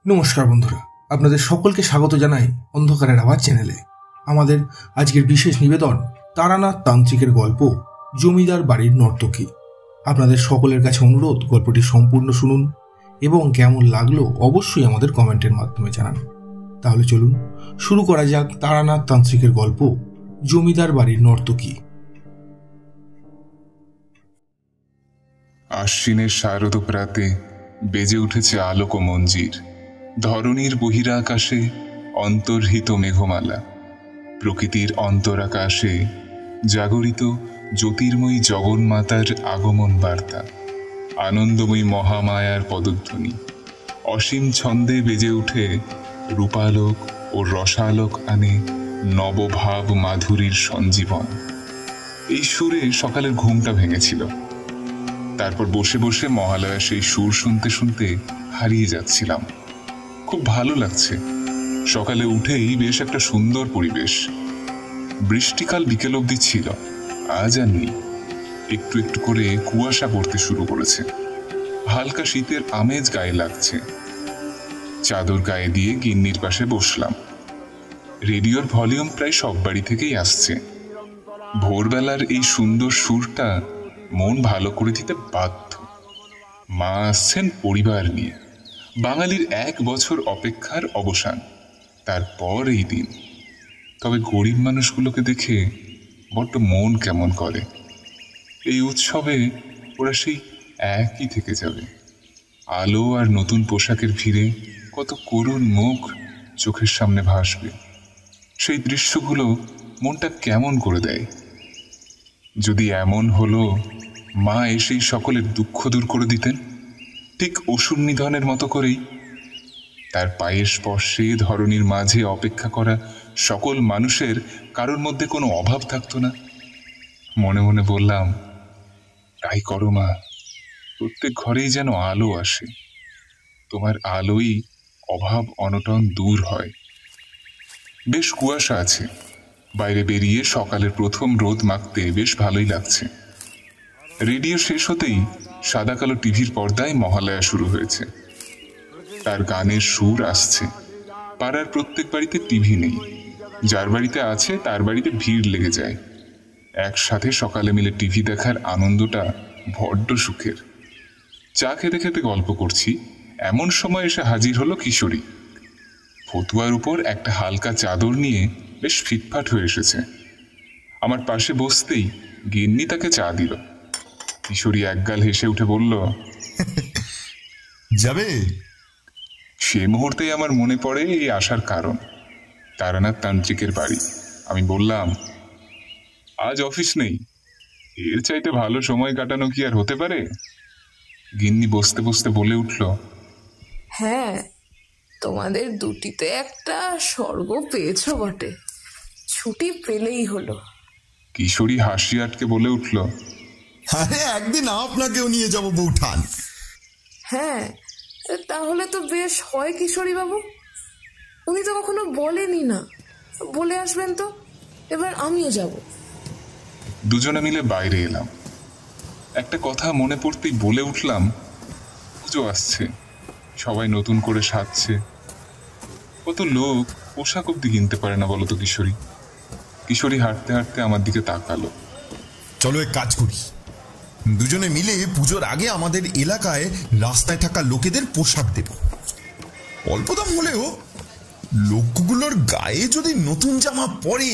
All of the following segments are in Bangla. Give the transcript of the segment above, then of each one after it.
নমস্কার বন্ধুরা, আপনাদের সকলকে স্বাগত জানাই অন্ধকারের আওয়াজ চ্যানেলে। আমাদের আজকের বিশেষ নিবেদন তারানাথ তান্ত্রিকের গল্প জমিদার বাড়ির নর্তকী। আপনাদের সকলের কাছে অনুরোধ, গল্পটি সম্পূর্ণ শুনুন এবং কেমন লাগলো অবশ্যই আমাদের কমেন্টের মাধ্যমে জানান। তাহলে চলুন শুরু করা যাক তারানাথ তান্ত্রিকের গল্প জমিদার বাড়ির নর্তকী। আশ্বিনের শারদ প্রাতে বেজে উঠেছে আলোক মঞ্জির। ধরণীর বহিরাকাশে অন্তর্হিত মেঘমালা, প্রকৃতির অন্তরাকাশে জাগরিত জ্যোতির্ময়ী জগন্মাতার আগমন বার্তা, আনন্দময়ী মহামায়ার পদধ্বনি। অসীম ছন্দে বেজে উঠে রূপালোক ও রসালোক আনে নবভাব মাধুরীর সঞ্জীবন। এই সুরে সকালের ঘুমটা ভেঙেছিল। তারপর বসে বসে মহালয়া সেই সুর শুনতে শুনতে হারিয়ে যাচ্ছিলাম। খুব ভালো লাগছে। সকালে উঠেই বেশ একটা সুন্দর পরিবেশ। বৃষ্টিকাল বিকেল অবধি ছিল, আজ আর নেই। একটু একটু করে কুয়াশা পড়তে শুরু করেছে। হালকা শীতের আমেজ গায়ে লাগছে। চাদর গায়ে দিয়ে গিন্নির পাশে বসলাম। রেডিওর ভলিউম প্রায় সব বাড়ি থেকেই আসছে। ভোরবেলার এই সুন্দর সুরটা মন ভালো করে দিতে বাধ্য। মা আসছেন পরিবার নিয়ে। বাঙালির 1 বছর অপেক্ষার অবসান, তারপর এই দিন। তবে গরিব মানুষগুলোকে দেখে বড্ড মন কেমন করে। এই উৎসবে ওরা সেই একই থেকে যাবে। আলো আর নতুন পোশাকের ভিড়ে কত করুণ মুখ চোখের সামনে ভাসবে। সেই দৃশ্যগুলো মনটা কেমন করে দেয়। যদি এমন হলো মা এসেই সকলের দুঃখ দূর করে দিতেন, ঠিক অসুর নিধনের মতো করেই। তার পায়ের স্পর্শে ধরণীর মাঝে অপেক্ষা করা সকল মানুষের কারোর মধ্যে কোনো অভাব থাকতো না। মনে মনে বললাম, তাই করো মা, প্রত্যেক ঘরেই যেন আলো আসে। তোমার আলোই অভাব অনটন দূর হয়। বেশ কুয়াশা আছে। বাইরে বেরিয়ে সকালের প্রথম রোদ মাখতে বেশ ভালোই লাগছে। রেডিও শেষ হতেই সাদা কালো টিভির পর্দায় মহালয়া শুরু হয়েছে। তার গানের সুর আসছে। পাড়ার প্রত্যেক বাড়িতে টিভি নেই। যার বাড়িতে আছে তার বাড়িতে ভিড় লেগে যায়। একসাথে সকালে মিলে টিভি দেখার আনন্দটা বড্ড সুখের। চা খেতে খেতে গল্প করছি, এমন সময় এসে হাজির হলো কিশোরী। ফতুয়ার উপর একটা হালকা চাদর নিয়ে বেশ ফিটফাট হয়ে এসেছে। আমার পাশে বসতেই গিন্নি তাকে চা দিল। কিশোরী একগাল হেসে উঠে বলল, যাবে? সে মুহূর্তেই আমার মনে পড়ে এই আসার কারণ, তারানাথ তান্ত্রিকের বাড়ি। আমি বললাম, আজ অফিস নেই, এর চাইতে ভালো সময় কাটানো কি আর হতে পারে? গিন্নি বসতে বসতে বলে উঠল, হ্যাঁ, তোমাদের দুটিতে একটা স্বর্গ পেয়েছো বটে, ছুটি পেলেই হলো। কিশোরী হাসি আটকে বলে উঠল, আরে একদিন আপনাকেও নিয়ে যাব বউঠান। হ্যাঁ, তাহলে তো বেশ হয় কিশোরী বাবু। উনি তো কখনো বলেনি না, বলে আসবেন তো, এবার আমিও যাব। দুজনে মিলে বাইরে এলাম। একটা কথা মনে পড়তেই বলে উঠলাম, পুজো আসছে, সবাই নতুন করে সাজছে। কত লোক পোশাক অব্দি কিনতে পারে না বলতো কিশোরী। কিশোরী হাঁটতে হাঁটতে আমার দিকে তাকালো। চলো এক কাজ করি, দুজনে মিলে পুজোর আগে আমাদের এলাকায় রাস্তায় থাকা লোকেদের পোশাক দেব। অল্প দাম হলেও লোকগুলোর গায়ে যদি নতুন জামা পরে।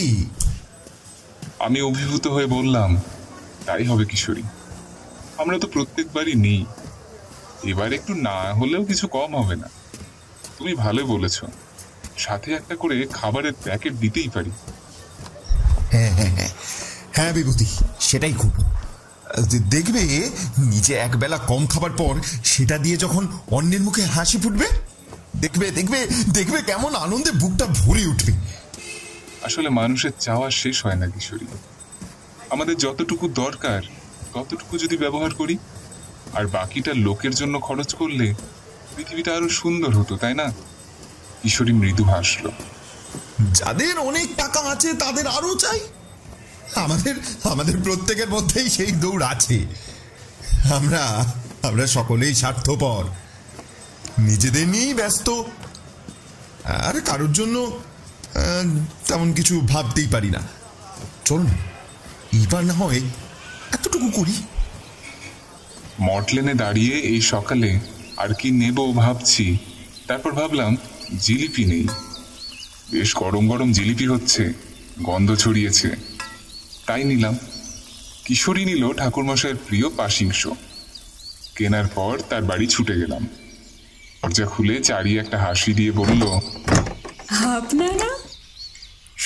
আমি অভিভূত হয়ে বললাম, তাই হবে কিশোরী। আমরা তো প্রত্যেকবারই নেই, এবার একটু না হলেও কিছু কম হবে না। তুমি ভালো বলেছ, সাথে একটা করে খাবারের প্যাকেট দিতেই পারি। হ্যাঁ হ্যাঁ হ্যাঁ হ্যাঁ বিভূতি, সেটাই করব। দেখবে নিজে একবেলা কম খাবার পর সেটা দিয়ে যখন অন্যের মুখে হাসি ফুটবে, দেখবে দেখবে দেখবে কেমন আনন্দে বুকটা ভরে উঠবে। আসলে মানুষের চাওয়া শেষ হয় না কিশোরী। আমাদের যতটুকু দরকার ততটুকু যদি ব্যবহার করি, আর বাকিটা লোকের জন্য খরচ করলে পৃথিবীটা আরো সুন্দর হতো, তাই না? কিশোরী মৃদু হাসল। যাদের অনেক টাকা আছে তাদের আরো চাই। আমাদের আমাদের প্রত্যেকের মধ্যেই সেই দৌড় আছে। আমরা আমরা সকলেই স্বার্থপর। নিজেদের নিয়েই ব্যস্ত, আর কারোর জন্য তেমন কিছু ভাবতেই পারি না। চলুন এইবার না হয় এতটুকু করি। মটলেনে দাঁড়িয়ে এই সকালে আর কি নেব ভাবছি, তারপর ভাবলাম জিলিপি নেই। বেশ গরম গরম জিলিপি হচ্ছে, গন্ধ ছড়িয়েছে, তাই নিলাম। কিশোরী নিল ঠাকুরমশাইয়ের প্রিয় পাশিংশ। কেনার পর তার বাড়ি ছুটে গেলাম। দরজা খুলে চারি একটা হাসি দিয়ে বলল, আপনারা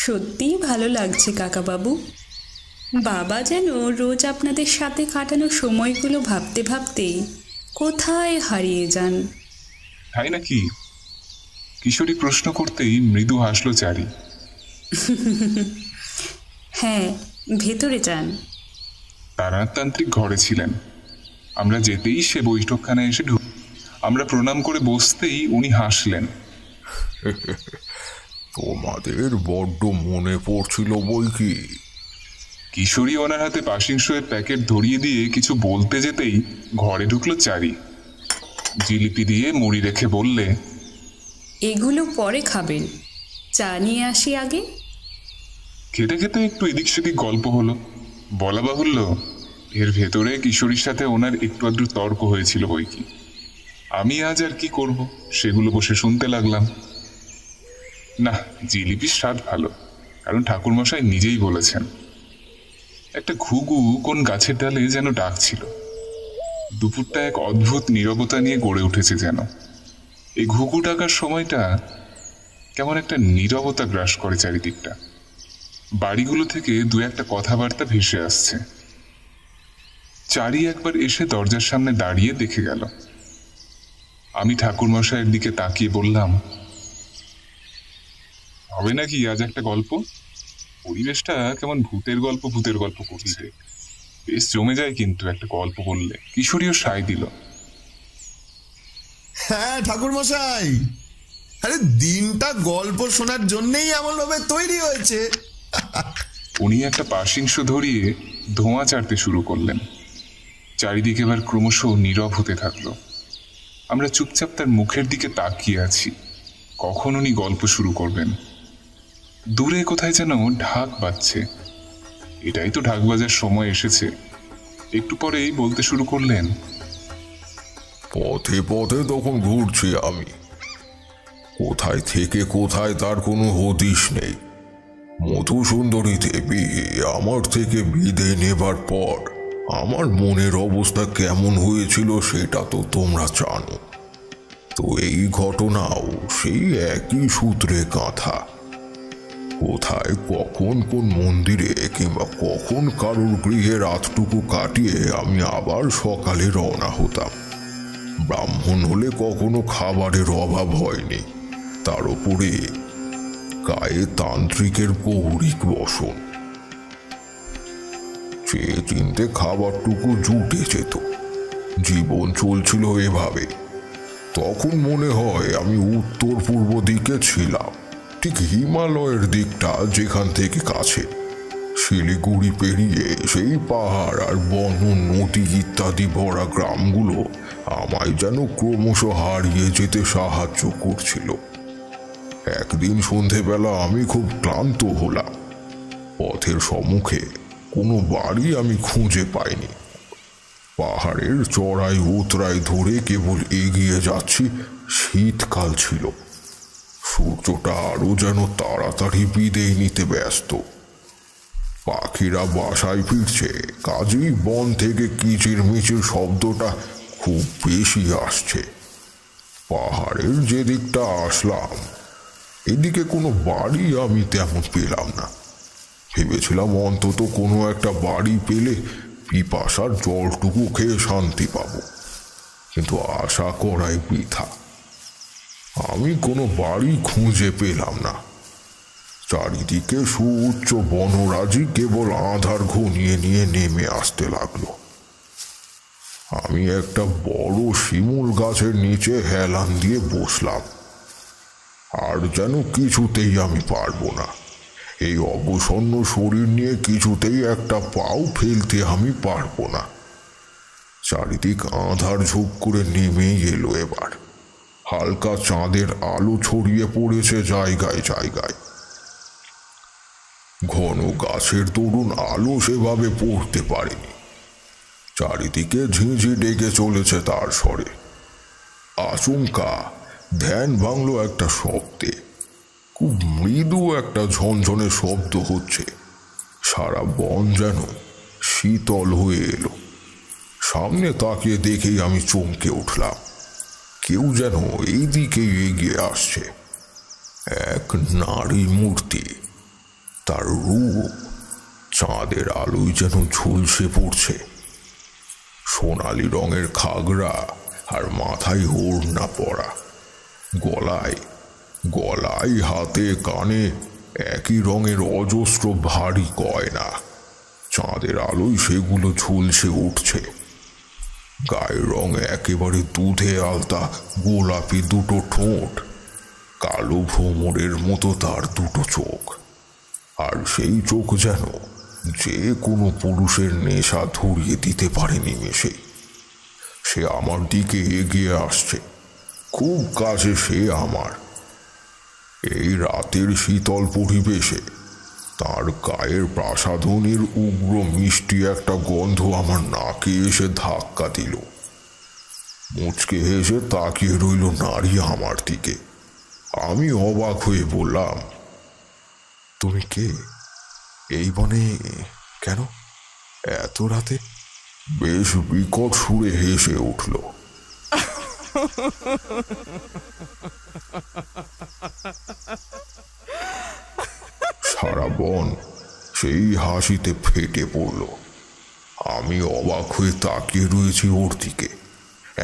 সত্যিই ভালো লাগছে কাকাবাবু। বাবা যেন রোজ আপনাদের সাথে কাটানো সময়গুলো ভাবতে ভাবতে কোথায় হারিয়ে যান। তাই নাকি? কিশোরী প্রশ্ন করতেই মৃদু হাসলো চারি। হ্যাঁ, ভেতরে যান। তারাতান্ত্রিক ঘরে ছিলেন। আমরা যেতেই সে বৈঠকখানায় এসে আমরা প্রণাম করে বসতেই উনি হাসলেন। তোমাদের বড্ড মনে পড়ছিল বই কি। কিশোরী ওনার হাতে পাশিংশয়ের প্যাকেট ধরিয়ে দিয়ে কিছু বলতে যেতেই ঘরে ঢুকলো চারি। জিলিপি দিয়ে মুড়ি রেখে বললে, এগুলো পরে খাবেন, চা নিয়ে আসি আগে। খেতে খেতে একটু এদিক সেদিক গল্প হলো। বলা বাহুল্য, এর ভেতরে কিশোরীর সাথে ওনার একটু আধটু তর্ক হয়েছিল বই কি। আমি আজ আর কি করব, সেগুলো বসে শুনতে লাগলাম। না, জিলিপির স্বাদ ভালো, কারণ ঠাকুরমশাই নিজেই বলেছেন। একটা ঘুঘু কোন গাছের ডালে যেন ডাকছিল। দুপুরটা এক অদ্ভুত নীরবতা নিয়ে গড়ে উঠেছে যেন। এই ঘুঘু ডাকার সময়টা কেমন একটা নীরবতা গ্রাস করে চারিদিকটা। বাড়িগুলো থেকে দু একটা কথাবার্তা ভেসে আসছে। চারি একবার এসে দরজার সামনে দাঁড়িয়ে দেখে গেল। আমি ঠাকুরমশাইয়ের দিকে তাকিয়ে বললাম, হবে নাকি আজ একটা গল্প? পরিবেশটা কেমন ভূতের গল্প করছে। বেশ জমে যায় কিন্তু একটা গল্প বললে। কিশোরীও সায় দিল। হ্যাঁ ঠাকুর মশাই, আরে দিনটা গল্প শোনার জন্যই এমন ভাবে তৈরি হয়েছে। উনি একটা পাশিংশ ধরিয়ে ধোঁয়া চাড়তে শুরু করলেন। চারিদিকে এবার ক্রমশ নীরব হতে থাকলো। আমরা চুপচাপ তার মুখের দিকে তাকিয়ে আছি, কখন উনি গল্প শুরু করবেন। দূরে কোথায় যেন ঢাক বাজছে। এটাই তো ঢাক বাজার সময় এসেছে। একটু পরেই বলতে শুরু করলেন, পথে পথে তখন ঘুরছি আমি, কোথায় থেকে কোথায় তার কোনো হদিশ নেই। মধুসুন্দরী দেবী আমার থেকে বিদায় নেবার পর আমার মনের অবস্থা কেমন হয়েছিল সেটা তো তোমরা জানো। তো এই ঘটনাও সেই একই সূত্রে গাঁথা। কোথায় কখন কোন মন্দিরে কিংবা কখন কারোর গৃহে রাতটুকু কাটিয়ে আমি আবার সকালে রওনা হতাম। ব্রাহ্মণ হলে কখনো খাবারের অভাব হয়নি, তার উপরে গায়ে তান্ত্রিকের পৌরিক বসন। সে চিনতে খাবারটুকু জুটে যেত। জীবন চলছিল এভাবে। তখন মনে হয় আমি উত্তর পূর্ব দিকে ছিলাম, ঠিক হিমালয়ের দিকটা যেখান থেকে কাছে। শিলিগুড়ি পেরিয়ে সেই পাহাড় আর বন নদী ইত্যাদি ভরা গ্রামগুলো আমায় যেন ক্রমশ হারিয়ে যেতে সাহায্য করছিল। একদিন সন্ধেবেলা আমি খুব ক্লান্ত হলাম। পথের সম্মুখে কোনো বাড়ি আমি খুঁজে পাইনি। পাহাড়ের চড়াই উতরাই ধরে কেবল এগিয়ে যাচ্ছি। শীতকাল ছিল। সূর্যটা আরো যেন তাড়াতাড়ি বিদেয় নিতে ব্যস্ত। পাখিরা বাসায় ফিরছে, কাজেই বন থেকে কিচির মিচির শব্দটা খুব বেশি আসছে। পাহাড়ের যে দিকটা আসলাম, এদিকে কোনো বাড়ি আমি তেমন পেলাম না। ভেবেছিলাম অন্তত কোনো একটা বাড়ি পেলে পিপাসার জলটুকু খেয়ে শান্তি পাব, কিন্তু আশা করাই বৃথা। আমি কোনো বাড়ি খুঁজে পেলাম না। চারিদিকে সুউচ্চ বনরাজি কেবল আঁধার ঘনিয়ে নিয়ে নেমে আসতে লাগলো। আমি একটা বড় শিমুল গাছের নিচে হেলান দিয়ে বসলাম। আর যেন কিছুতেই আমি পারবো না। এই অবসন্ন শরীর নিয়ে কিছুতেই একটা পাও ফেলতে আমি পারবো না। চারিদিক আঁধার ঝুপ করে নেমেই এলো এবার। হালকা চাঁদের আলো ছড়িয়ে পড়েছে জায়গায় জায়গায়। ঘন গাছের দরুন আলো সেভাবে পড়তে পারেনি। চারিদিকে ঝিঁঝি ডেকে চলেছে তার স্বরে। আচমকা ধ্যান ভাঙল একটা শব্দে। খুব মৃদু একটা ঝনঝনে শব্দ হচ্ছে। সারা বন যেন শীতল হয়ে এলো। সামনে তাকিয়ে দেখেই আমি চমকে উঠলাম। কেউ যেন এই দিকে এগিয়ে আসছে। এক নারী মূর্তি। তার রূপ চাঁদের আলোয় যেন ঝুলসে পড়ছে। সোনালি রঙের খাগড়া আর মাথায় ওড়না পরা। গলায় হাতে কানে একই রঙের অজস্র ভারী গয়না। চাঁদের আলোয় সেগুলো ঝুলসে উঠছে। গায়ের রং একেবারে দুধে আলতা গোলাপি দুটো ঠোঁট, কালো ভ্রমরের মতো তার দুটো চোখ। আর সেই চোখ যেন যে কোনো পুরুষের নেশা ধরিয়ে দিতে পারে নিমেষে। সে আমার দিকে এগিয়ে আসছে, খুব কাছে সে আমার। এই রাতের শীতল পরিবেশে তার গায়ের প্রাসাধনীর উগ্র মিষ্টি একটা গন্ধ আমার নাকে এসে ধাক্কা দিল। মুচকে হেসে তাকিয়ে রইল নারী আমার দিকে। আমি অবাক হয়ে বললাম, তুমি কে? এই বনে কেন এত রাতে? বেশ বিকট সুরে হেসে উঠল। সারা বন সেই হাসিতে ফেটে পড়ল। আমি অবাক হয়ে তাকিয়ে রয়েছি ওর দিকে।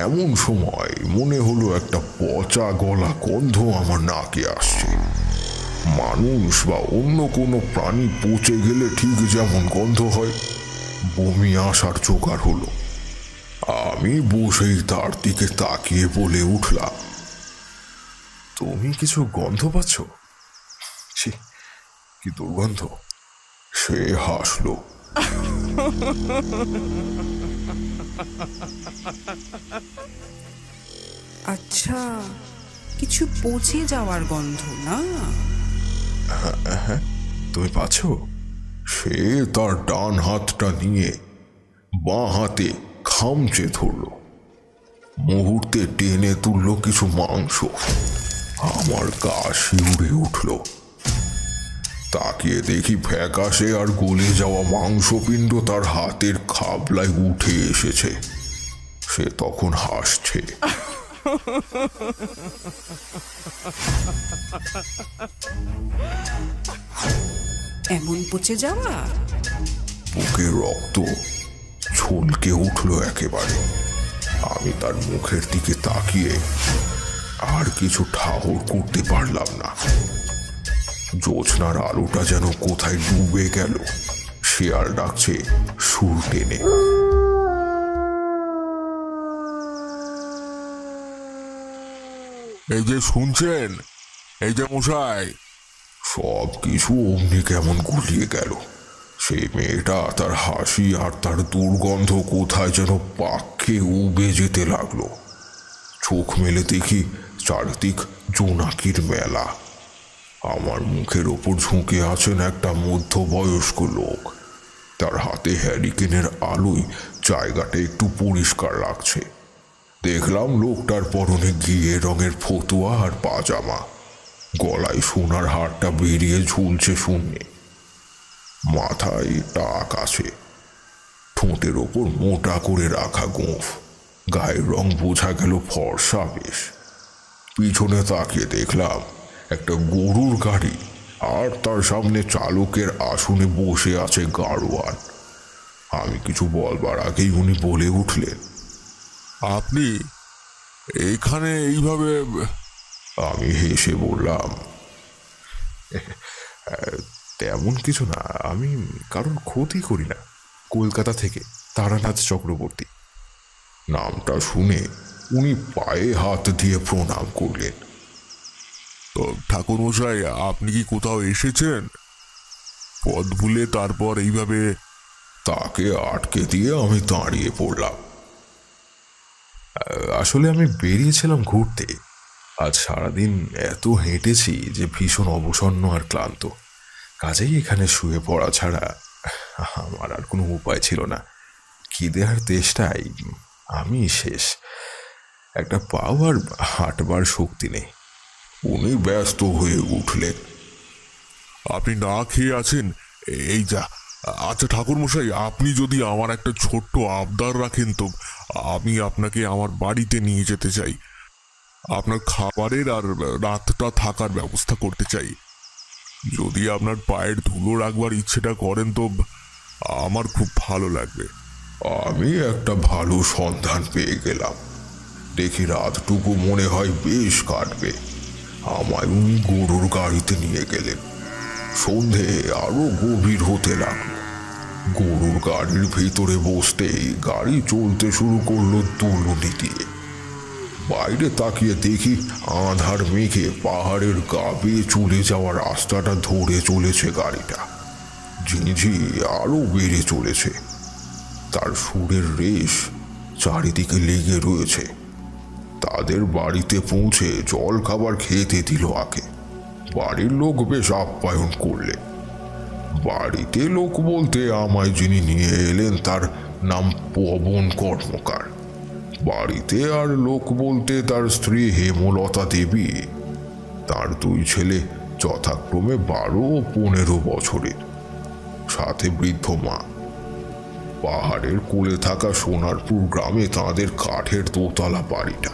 এমন সময় মনে হলো একটা পচা গলা গন্ধ আমার নাকে আসছে। মানুষ বা অন্য কোনো প্রাণী পচে গেলে ঠিক যেমন গন্ধ হয়, বমি আসার জোগাড় হলো। আমি বসেই তার দিকে তাকিয়ে বলে উঠলাম, তুমি কিছু গন্ধ পাচ্ছ? ছি, কি দুর্গন্ধ! সে হাসল। আচ্ছা, কিছু পচে যাওয়ার গন্ধ না? হ্যাঁ, তুমি পাচ্ছ? সে তার ডান হাতটা নিয়ে বাঁ হাতে খামচে ধরল। মুহূর্তে টেনে তুলল কিছু মাংস। আমার গা শিউরে উঠল। তাকিয়ে দেখি ফ্যাকাশে আর গলে যাওয়া মাংসপিণ্ড তার হাতের খাবলায় উঠে এসেছে। সে তখন হাসছে। এমন পচে যাওয়া? বুকে রক্ত ছলকে উঠল একেবারে। আমি তার মুখের দিকে তাকিয়ে আর কিছু ঠাহর করতে পারলাম না। জ্যোৎস্নার আলোটা যেন কোথায় ডুবে গেল। শেয়াল ডাকছে সুর টেনে। এই যে শুনছেন, এই যে মশাই। সব কিছু অমনি কেমন গুলিয়ে গেল। সেই মেয়েটা, তার হাসি আর তার দুর্গন্ধ কোথায় যেন পাককে উবে যেতে লাগলো। চোখ মেলে দেখি চারদিক জোনাকির মেলা। আমার মুখের ওপর ঝুঁকে আছেন একটা মধ্যবয়স্ক লোক। তার হাতে হ্যারিকেনের আলোয় জায়গাটা একটু পরিষ্কার লাগছে। দেখলাম লোকটার পরনে ঘিয়ে রঙের ফতুয়া আর পাজামা। গলায় সোনার হারটা বেরিয়ে ঝুলছে শূন্যে। মাথায় টাক আছে। ঠোঁটের ওপর মোটা করে রাখা গোঁফ। গায়ের রং বোঝা গেল ফর্সা বেশ। পিছনে তাকিয়ে দেখলাম একটা গরুর গাড়ি, আর তার সামনে চালকের আসনে বসে আছে গাড়োয়ান। আমি কিছু বলবার আগেই উনি বলে উঠলেন, আপনি এইখানে এইভাবে? আমি হেসে বললাম, তেমন কিছু না, আমি কারোর ক্ষতি করি না। কলকাতা থেকে তারানাথ চক্রবর্তী। নামটা শুনে উনি পায়ে হাত দিয়ে প্রণাম করলেন। ঠাকুর মশাই, আপনি কি কোথাও এসেছেন? পথ ভুলে তারপর এইভাবে? তাকে আটকে দিয়ে আমি দাঁড়িয়ে পড়লাম। আসলে আমি বেরিয়েছিলাম ঘুরতে, আজ সারাদিন এত হেঁটেছি যে ভীষণ অবসন্ন আর ক্লান্ত। কাজেই এখানে শুয়ে পড়া ছাড়া আমার আর কোনো উপায় ছিল না। খিদে আর তেষ্টায় আমি শেষ। একটা পাও আর হাঁটবার শক্তি নেই। উনি ব্যস্ত হয়ে উঠলেন। আপনি না খেয়ে আছেন, এই যা। আচ্ছা ঠাকুরমশাই, আপনি যদি আমার একটা ছোট্ট আবদার রাখেন তো আমি আপনাকে আমার বাড়িতে নিয়ে যেতে চাই। আপনার খাবারের আর রাতটা থাকার ব্যবস্থা করতে চাই। যদি আপনার পায়ের ধুলো রাখবার ইচ্ছেটা করেন তো আমার খুব ভালো লাগবে। আমি একটা ভালো সন্ধান পেয়ে গেলাম। দেখি রাতটুকু মনে হয় বেশ কাটবে। আমায় উনি গরুর গাড়িতে নিয়ে গেলেন। সন্ধে আরো গভীর হতে লাগলো। গরুর গাড়ির ভিতরে বসতেই গাড়ি চলতে শুরু করলো দুলুনি দিয়ে। বাইরে তাকিয়ে দেখি আঁধার মেঘে পাহাড়ের গা বেয়ে চলে যাওয়া রাস্তাটা ধরে চলেছে গাড়িটা। ঝিঝি আরো বেড়ে চলেছে। তার সুরের রেশ চারিদিকে লেগে রয়েছে। তাদের বাড়িতে পৌঁছে জল খাবার খেতে দিল আগে। বাড়ির লোক বেশ আপ্যায়ন করলেন। বাড়িতে লোক বলতে আমায় যিনি নিয়ে এলেন তার নাম পবন কর্মকার। বাড়িতে আর লোক বলতে তার স্ত্রী হেমলতা দেবী, তার দুই ছেলে যথাক্রমে 12 ও 15 বছরের, সাথে বৃদ্ধ মা। পাহাড়ের কোলে থাকা সোনারপুর গ্রামে তাঁদের কাঠের দোতলা বাড়িটা।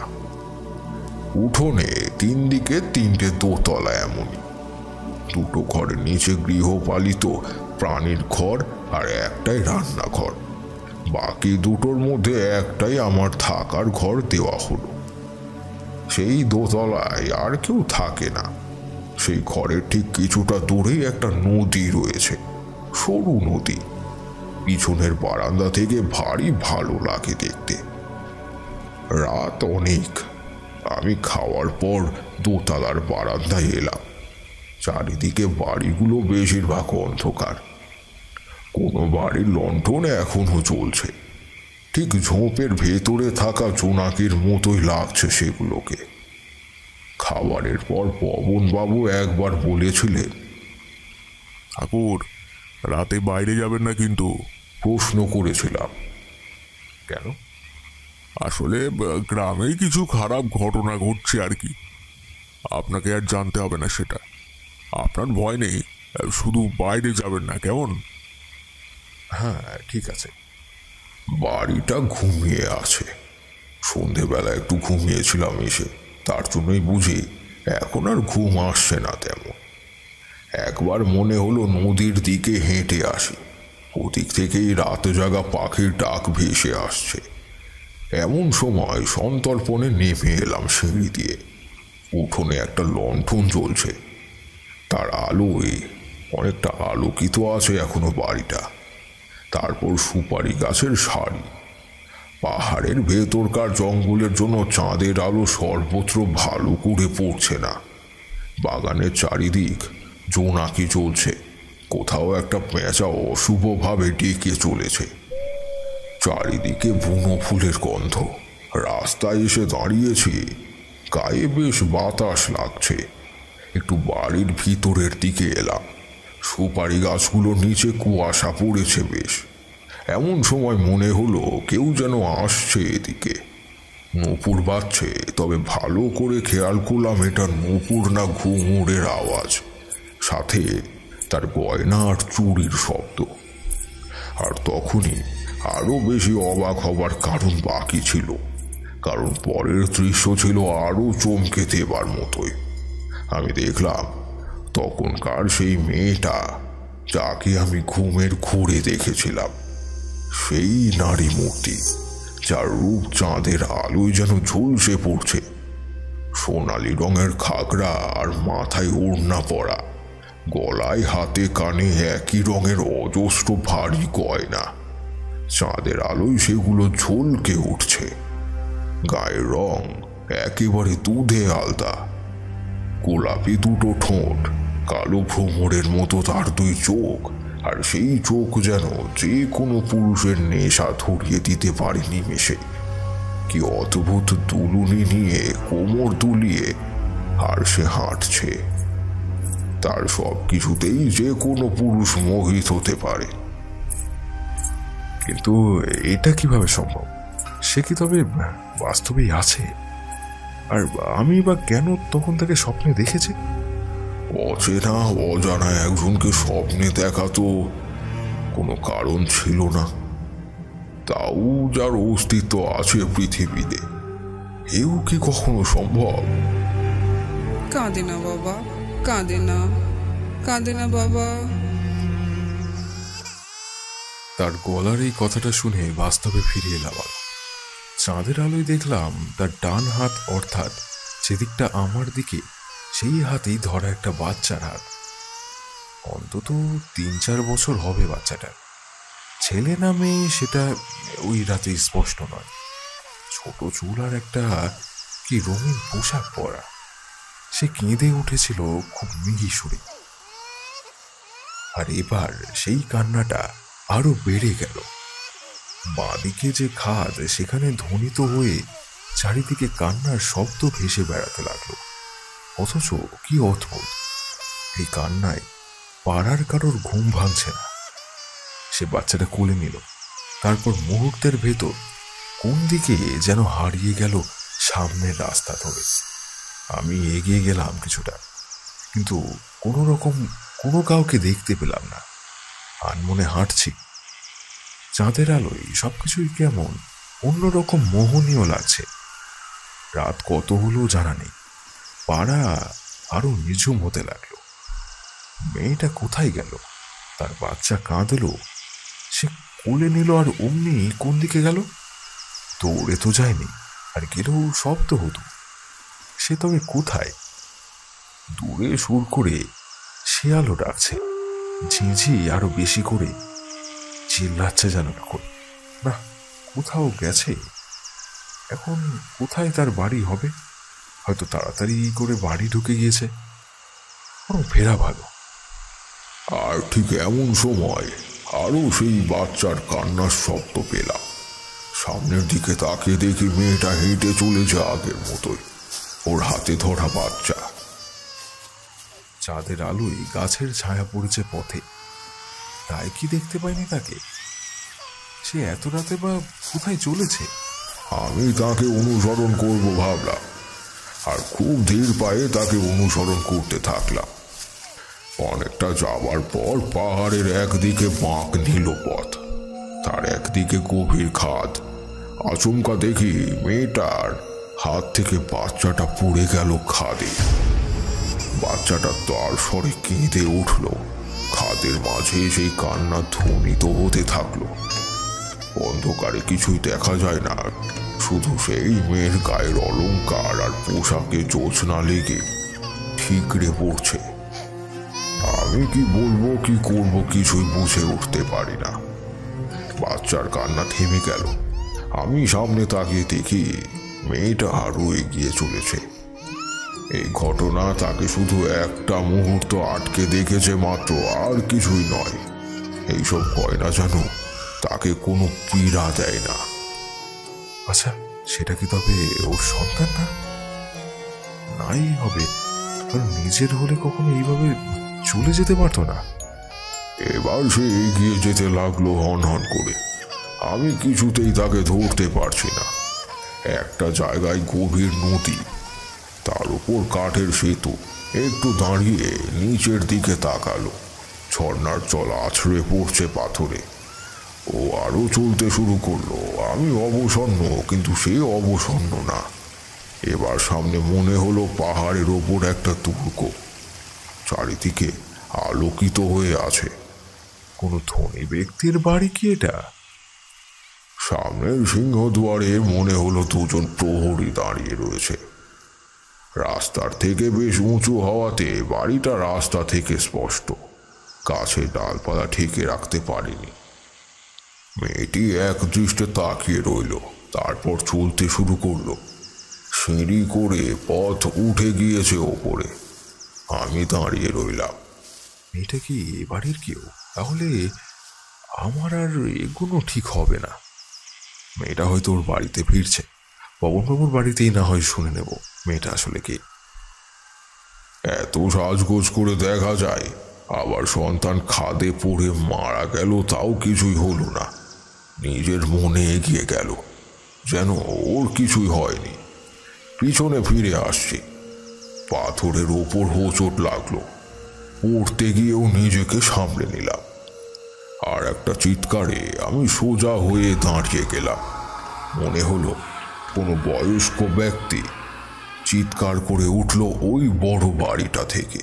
উঠোনে 3 দিকে 3টে দোতলা, এমনই। 2টো ঘরের নিচে গৃহপালিত প্রাণীর ঘর আর একটাই রান্নাঘর। বাকি 2টোর মধ্যে একটাই আমার থাকার ঘর দেওয়া হলো। সেই দোতলায় আর কেউ থাকে না। সেই ঘরের ঠিক কিছুটা দূরেই একটা নদী রয়েছে, সরু নদী। পিছনের বারান্দা থেকে ভারী ভালো লাগে দেখতে। রাত অনেক। আমি খাওয়ার পর দোতলার বারান্দায় এলাম। চারিদিকে বাড়িগুলো বেশিরভাগ অন্ধকার। কোনো বাড়ির লণ্ঠন এখনো চলছে। ঠিক ঝোপের ভেতরে থাকা জোনাকির মতোই লাগছে সেগুলোকে। খাবারের পর পবনবাবু একবার বলেছিলেন, ঠাকুর, রাতে বাইরে যাবেন না কিন্তু। প্রশ্ন করেছিলাম, কেন? আসলে গ্রামেই কিছু খারাপ ঘটনা ঘটছে আর কি। আপনাকে আর জানতে হবে না সেটা। আপনার ভয় নেই, শুধু বাইরে যাবেন না, কেমন? হ্যাঁ, ঠিক আছে। বাড়িটা ঘুমিয়ে আছে। সন্ধেবেলা একটু ঘুমিয়েছিলাম এসে, তার জন্যই বুঝি এখন আর ঘুম আসছে না তেমন। একবার মনে হলো নদীর দিকে হেঁটে আসি। ওদিক থেকেই রাত জাগা পাখির ডাক ভেসে আসছে। এমন সময় সন্তর্পণে নেমে এলাম সিঁড়ি দিয়ে। উঠোনে একটা লণ্ঠন জ্বলছে। তার আলোয় অনেকটা আলোকিত আছে এখনো বাড়িটা। তারপর সুপারি গাছের সারি। পাহাড়ের ভেতরকার জঙ্গলের জন্য চাঁদের আলো সর্বত্র ভালো করে পড়ছে না। বাগানের চারিদিক জোনাকি চলছে। কোথাও একটা পেঁচা অশুভভাবে ডেকে চলেছে। চারিদিকে বুনো ফুলের গন্ধ। রাস্তায় এসে দাঁড়িয়েছি। গায়ে বেশ বাতাস লাগছে। একটু বাড়ির ভিতরের দিকে এলাম। সুপারি গাছগুলোর নিচে কুয়াশা পড়েছে বেশ। এমন সময় মনে হলো কেউ যেন আসছে এদিকে। নূপুর বাজছে, তবে ভালো করে খেয়াল করলাম এটা নূপুর না ঘুঙুরের আওয়াজ, সাথে তার গয়না আর চুড়ির শব্দ। আর তখনই আরো বেশি অবাক হবার কারণ বাকি ছিল, কারণ পরের দৃশ্য ছিল আরো চমকে দেবার মতোই। আমি দেখলাম তখনকার সেই মেয়েটা যাকে আমি ঘুমের ঘুরে দেখেছিলাম, সেই নারী মূর্তি যার রূপ চাঁদের আলোয় যেন ঝলসে পড়ছে। সোনালি রঙের খাগড়া আর মাথায় ওড়না পরা, গলায় হাতে কানে একই রঙের অজস্র ভারী গয়না। চাঁদের আলোয় সেগুলো ঝলকে উঠছে। গায়ের রং একেবারে দুধে আলতা। গোলাপি 2টো ঠোঁট, কালো ভ্রমরের মতো তার 2 চোখ, আর সেই চোখ যেন যে কোনো পুরুষের নেশা ধরিয়ে দিতে পারে নিমেষে। কি অদ্ভুত দুলুনি নিয়ে কোমর দুলিয়ে আর সে হাঁটছে। তার সব কিছুতেই যে কোনো পুরুষ মোহিত হতে পারে। কিন্তু এটা কিভাবে সম্ভব? সে কি তবে বাস্তবেই আছে? আর আমি বা কেন তখন তাকে স্বপ্নে দেখেছি? অচেনা অজানা একজনকে স্বপ্নে দেখা তো কোনো কারণ ছিল না। তাও যার অস্তিত্ব আছে পৃথিবীতে, এও কি কখনো সম্ভব? কাঁদে না বাবা, কাঁদে না, কাঁদে না বাবা। তার গলার এই কথাটা শুনে বাস্তবে ফিরে এলাম। চাঁদের আলোয় দেখলাম তার ডান হাত, অর্থাৎ যেদিকটা আমার দিকে, সেই হাতেই ধরা একটা বাচ্চার হাত। অন্তত 3-4 বছর হবে বাচ্চাটার। ছেলে না মেয়ে সেটা ওই রাতে স্পষ্ট নয়। ছোট চুল আর একটা কি রঙিন পোশাক পরা। সে কেঁদে উঠেছিল খুব মিহি সুরে। আর এবার সেই কান্নাটা আরো বেড়ে গেল। বাঁদিকে যে খাদ, সেখানে ধ্বনিত হয়ে চারিদিকে কান্নার শব্দ ভেসে বেড়াতে লাগলো। অথচ কি অদ্ভুত, এই কান্নায় পাড়ার কারোর ঘুম ভাঙছে না। সে বাচ্চাটা কোলে নিল, তারপর মুহূর্তের ভেতর কোন দিকে যেন হারিয়ে গেল সামনের রাস্তা ধরে। আমি এগিয়ে গেলাম কিছুটা, কিন্তু কোনো রকম কোনো কাউকে দেখতে পেলাম না। আনমনে হাঁটছি। চাঁদের আলোয় সবকিছুই কেমন অন্যরকম মোহনীয় লাগছে। রাত কত হলো জানা নেই। পাড়া আরো নিঝুম হতে লাগলো। মেয়েটা কোথায় গেল? তার বাচ্চা কাঁদলো, সে কোলে নিল, আর অমনি কোন দিকে গেল? দৌড়ে তো যায়নি, আর গেলেও শব্দ হতো। সে তবে কোথায়? দূরে সুর করে শেয়ালও ডাকছে, ঝিঁঝি আরো বেশি করে চিল্লাচ্ছে যেন এখন। না, কোথাও গেছে। এখন কোথায় তার বাড়ি হবে? হয়তো তাড়াতাড়ি করে বাড়ি ঢুকে গিয়েছে। ফেরা ভালো। আর ঠিক এমন সময় আরো সেই বাচ্চার কান্নার শব্দ পেলাম। সামনের দিকে তাকিয়ে দেখি মেয়েটা হেঁটে চলেছে আগের মতোই, ওর হাতে ধরা বাচ্চা। চাঁদের আলোয় গাছের ছায়া পড়েছে পথে, তাই কি দেখতে পাইনি তাকে? সে এত রাতে বা কোথায় চলেছে? আমি তাকে অনুসরণ করব ভাবলাম, আর খুব ধীর পায়ে তাকে অনুসরণ করতে থাকলাম। অনেকটা যাবার পর পাহাড়ের একদিকে বাঁক নিল পথ, তার একদিকে গভীর খাদ। আচমকা দেখি মেয়েটার হাত থেকে বাচ্চাটা পড়ে গেল খাদে। বাচ্চাটা তার স্বরে কেঁদে উঠল। খাদের মাঝে সেই কান্না ধ্বনিত হতে থাকলো। অন্ধকারে কিছুই দেখা যায় না, শুধু সেই মেয়ের গায়ের অলংকার আর পোশাকে জ্যোৎস্না লেগে ঠিকরে পড়ছে। আমি কি বলবো কি করব কিছুই বুঝে উঠতে পারি না। বাচ্চার কান্না থেমে গেল। আমি সামনে তাকিয়ে দেখি মেয়েটা আরো এগিয়ে চলেছে। এই ঘটনা তাকে শুধু একটা মুহূর্ত আটকে দেখেছে মাত্র, আর কিছুই নয়। এইসব গয়না যেন তাকে কোনো পীড়া দেয় না। আচ্ছা, সেটা কি তবে ওর সন্তান না? নাই হবে, কারণ নিজের হলে কখনো এইভাবে চলে যেতে পারতো না। এবার সে এগিয়ে যেতে লাগলো হনহন করে। আমি কিছুতেই তাকে ধরতে পারছি না। একটা জায়গায় গভীর নদী, তার উপর কাঠের সেতু। একটু দাঁড়িয়ে নিচের দিকে তাকালো। ঝর্ণার জল আছড়ে পড়ছে পাথরে। ও আরো চলতে শুরু করলো। আমি অবসন্ন, কিন্তু সে অবসন্ন না। এবার সামনে মনে হলো পাহাড়ের ওপর একটা দুর্গ, চারিদিকে আলোকিত হয়ে আছে। কোনো ধনী ব্যক্তির বাড়ি কি এটা? সামনের সিংহদুয়ারে মনে হলো দুজন প্রহরী দাঁড়িয়ে রয়েছে। রাস্তার থেকে বেশ উঁচু হওয়াতে বাড়িটা রাস্তা থেকে স্পষ্ট। গাছের ডালপালা ঠেকে রাখতে পারেনি। মেয়েটি এক দৃষ্টে তাকিয়ে রইল, তারপর চলতে শুরু করলো। সিঁড়ি করে পথ উঠে গিয়েছে ওপরে। আমি দাঁড়িয়ে রইলাম। মেয়েটা কি এ বাড়ির কেউ? তাহলে আমার আর এগুলো ঠিক হবে না। মেয়েটা হয়তো ওর বাড়িতে ফিরছে। পবনবাবুর বাড়িতেই না হয় শুনে নেব মেয়েটা আসলে কে। এত সাজগোজ করে দেখা যায়, আবার সন্তান খাদে পড়ে মারা গেল, তাও কিছুই হলো না। নিজের মনে এগিয়ে গেল, যেন ওর কিছুই হয়নি। পিছনে ফিরে আসছে, পাথরের ওপর হোঁচট লাগলো। পড়তে গিয়েও নিজেকে সামলে নিলাম। আর একটা চিৎকারে আমি সোজা হয়ে দাঁড়িয়ে গেলাম। মনে হলো কোনো বয়স্ক ব্যক্তি চিৎকার করে উঠল ওই বড় বাড়িটা থেকে।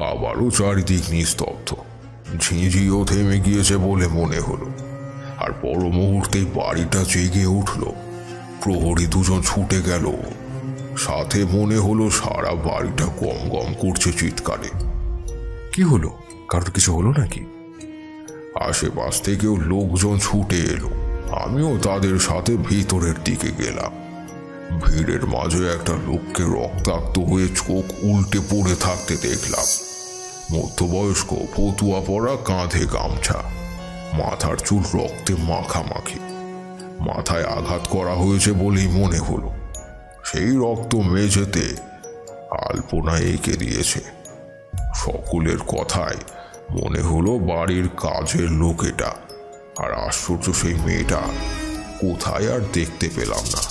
আবারও চারিদিক নিস্তব্ধ, ঝিঁঝিও থেমে গিয়েছে বলে মনে হলো। আর পর মুহূর্তেই বাড়িটা জেগে উঠল। প্রহরী দুজন ছুটে গেল, সাথে মনে হলো সারা বাড়িটা গম গম করছে চিৎকারে। কি হলো? কারোর কিছু হলো নাকি? আশেপাশ থেকেও লোকজন ছুটে এলো। আমিও তাদের সাথে ভিতরের দিকে গেলাম। ভিড়ের মাঝে একটা লোককে রক্তাক্ত হয়ে চোখ উল্টে পড়ে থাকতে দেখলাম। মধ্যবয়স্ক, ফতুয়া পরা, কাঁধে গামছা, মাথার চুল রক্তে মাখামাখি। মাথায় আঘাত করা হয়েছে বলেই মনে হলো। সেই রক্ত মেঝেতে আলপনা এঁকে দিয়েছে। সকলের কথায় মনে হলো বাড়ির কাজের লোক এটা। আর আশ্চর্য, সেই মেয়েটা কোথায় আর দেখতে পেলাম না।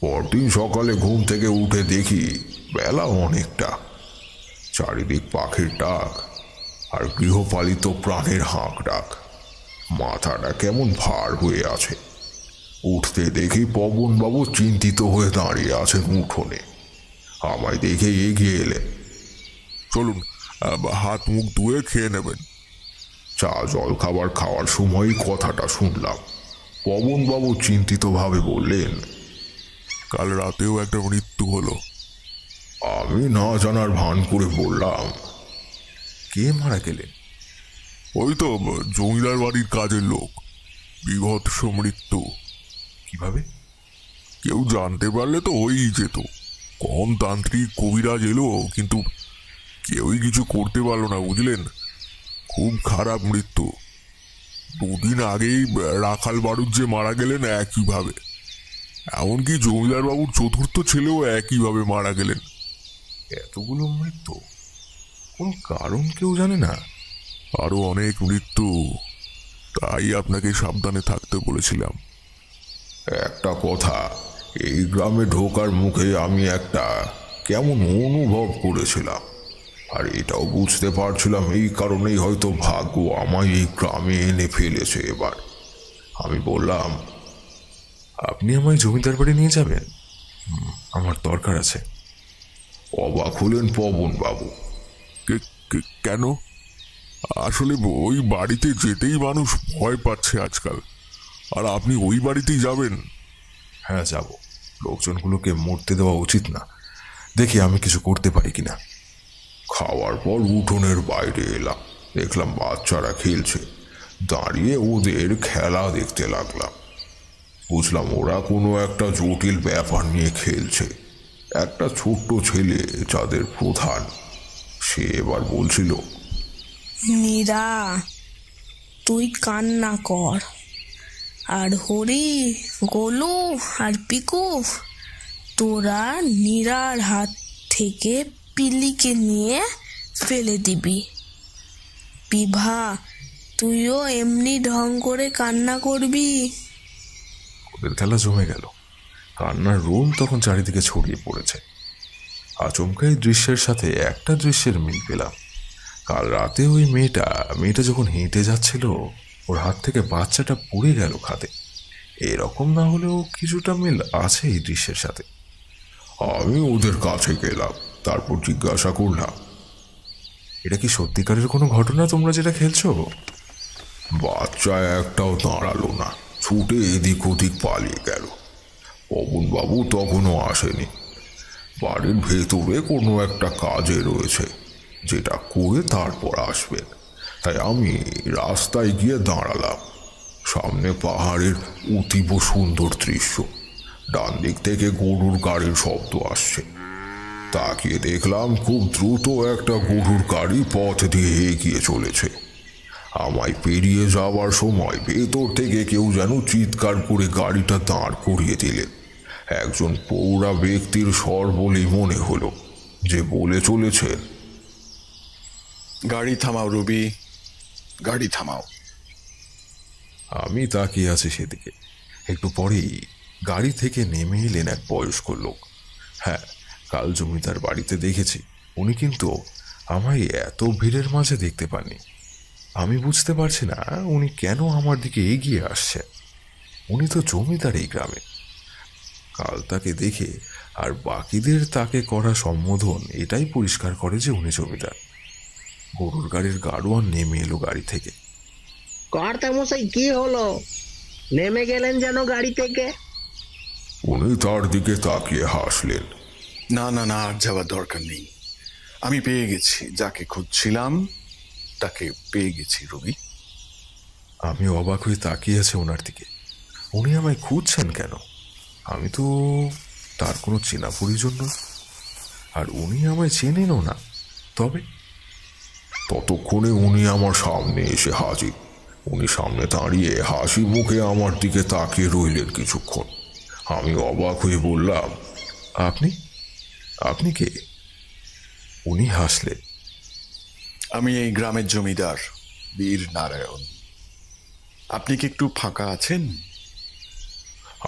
পরদিন সকালে ঘুম থেকে উঠে দেখি বেলা অনেকটা। চারিদিক পাখির ডাক আর গৃহপালিত প্রাণের হাঁক ডাক। মাথাটা কেমন ভার হয়ে আছে। উঠতে দেখি পবনবাবু চিন্তিত হয়ে দাঁড়িয়ে আছেন উঠোনে। আমায় দেখে এগিয়ে এলেন। চলুন, হাত মুখ ধুয়ে খেয়ে নেবেন। চা জল খাবার খাওয়ার সময়ই কথাটা শুনলাম। পবনবাবু চিন্তিতভাবে বললেন, কাল রাতেও একটা মৃত্যু হলো। আমি না জানার ভান করে বললাম, কে মারা গেলেন? ওই তো জমিদার বাড়ির কাজের লোক। বিভৎস মৃত্যু। কিভাবে? কেউ জানতে পারলে তো হয়েই যেত। কম তান্ত্রিক কবিরাজ এলো, কিন্তু কেউই কিছু করতে পারলো না, বুঝলেন। খুব খারাপ মৃত্যু। দুদিন আগেই রাখাল বাড়ুর যে মারা গেলেন একইভাবে। এমনকি জমিদার বাবুর চতুর্থ ছেলেও একইভাবে মারা গেলেন। এতগুলো মৃত্যু, কোন কারণ কেউ জানে না। আরো অনেক মৃত্যু, তাই আপনাকে সাবধানে থাকতে বলেছিলাম। একটা কথা, এই গ্রামে ঢোকার মুখে আমি একটা কেমন অনুভব করেছিলাম। আর এটাও বুঝতে পারছিলাম এই কারণেই হয়তো ভাগ্য আমায় এই গ্রামে এনে ফেলেছে এবার। আমি বললাম, আপনি আমায় জমিদার বাড়ি নিয়ে যাবেন? আমার দরকার আছে। অবাক হলেন পবনবাবু। কেন? আসলে ওই বাড়িতে যেতেই মানুষ ভয় পাচ্ছে আজকাল। আর আপনি ওই বাড়িতেই যাবেন? হ্যাঁ, যাব। লোকজনগুলোকে মরতে দেওয়া উচিত না। দেখি আমি কিছু করতে পারি কিনা। খাওয়ার পর উঠোনের বাইরে এলাম। দেখলাম বাচ্চারা খেলছে। দাঁড়িয়ে ওদের খেলা দেখতে লাগলাম। বুঝলাম ওরা কোনো একটা জটিল ব্যাপার নিয়ে খেলছে। একটা ছোট্ট ছেলে, যাদের প্রধান, সে এবার বলছিল, মীরা, তুই কান্না কর, আর হরি, গোলু আর পিকু, তোরা নীরার হাত থেকে পিলিকে নিয়ে ফেলে দিবি। বিভা, তুইও এমনি ঢং করে কান্না করবি। ওদের খেলা জমে গেল। কান্নার রোল তখন চারিদিকে ছড়িয়ে পড়েছে। আচমকা এই দৃশ্যের সাথে একটা দৃশ্যের মিল পেলাম। কাল রাতে ওই মেয়েটা যখন হেঁটে যাচ্ছিল, ওর হাত থেকে বাচ্চাটা পড়ে গেল খাদে। এরকম না হলেও কিছুটা মিল আছে এই দৃশ্যের সাথে। আমি ওদের কাছে গেলাম। তারপর জিজ্ঞাসা করলাম, এটা কি সত্যিকারের কোনো ঘটনা তোমরা যেটা খেলছো? বাচ্চা একটাও দাঁড়ালো না, ছুটে এদিক ওদিক পালিয়ে গেল। পবনবাবু তখনও আসেনি। বাড়ির ভেতরে কোনো একটা কাজে রয়েছে, যেটা করে তারপর আসবেন। তাই আমি রাস্তায় গিয়ে দাঁড়ালাম। সামনে পাহাড়ের অতীব সুন্দর দৃশ্য। ডান দিক থেকে গরুর গাড়ির শব্দ আসছে। তাকিয়ে দেখলাম খুব দ্রুত একটা গরুর গাড়ি পথ দিয়ে এগিয়ে চলেছে। আমায় পেরিয়ে যাওয়ার সময় ভেতর থেকে কেউ যেন চিৎকার করে গাড়িটা দাঁড় করিয়ে দিলেন। একজন পৌরা ব্যক্তির স্বর বলেই মনে হলো, যে বলে চলেছেন, গাড়ি থামাও রবি, গাড়ি থামাও। আমি তাকিয়ে আছি সেদিকে। একটু পরেই গাড়ি থেকে নেমে এলেন এক বয়স্ক লোক। হ্যাঁ, কাল জমিদার বাড়িতে দেখেছি, উনি কিন্তু আমায় এত ভিড়ের মাঝে দেখতে পাননি। আমি বুঝতে পারছি না উনি কেন আমার দিকে এগিয়ে আসছেন। উনি তো জমিদার এই গ্রামে। কাল তাকে দেখে আর বাকিদের তাকে করা সম্বোধন এটাই পরিষ্কার করে যে উনি জমিদার। গরুর গাড়ির গাড়োয়ান নেমে এলো গাড়ি থেকে। কর্তামশাই, কি হলো? নেমে গেলেন যেন গাড়ি থেকে? উনি তার দিকে তাকিয়ে হাসলেন। না না না, আর যাওয়ার দরকার নেই। আমি পেয়ে গেছি, যাকে খুঁজছিলাম তাকে পেয়ে গেছি রবি। আমি অবাক হয়ে তাকিয়ে আছি ওনার দিকে। উনি আমায় খুঁজছেন কেন? আমি তো তার কোনো চেনা পরিজন নই, আর উনি আমায় চেনেনও না। তবে ততক্ষণে উনি আমার সামনে এসে হাজির। উনি সামনে দাঁড়িয়ে হাসি মুখে আমার দিকে তাকিয়ে রইলেন কিছুক্ষণ। আমি অবাক হয়ে বললাম, আপনি আপনি কে? উনি হাসলেন। আমি এই গ্রামের জমিদার বীর নারায়ণ। আপনি কি একটু ফাঁকা আছেন?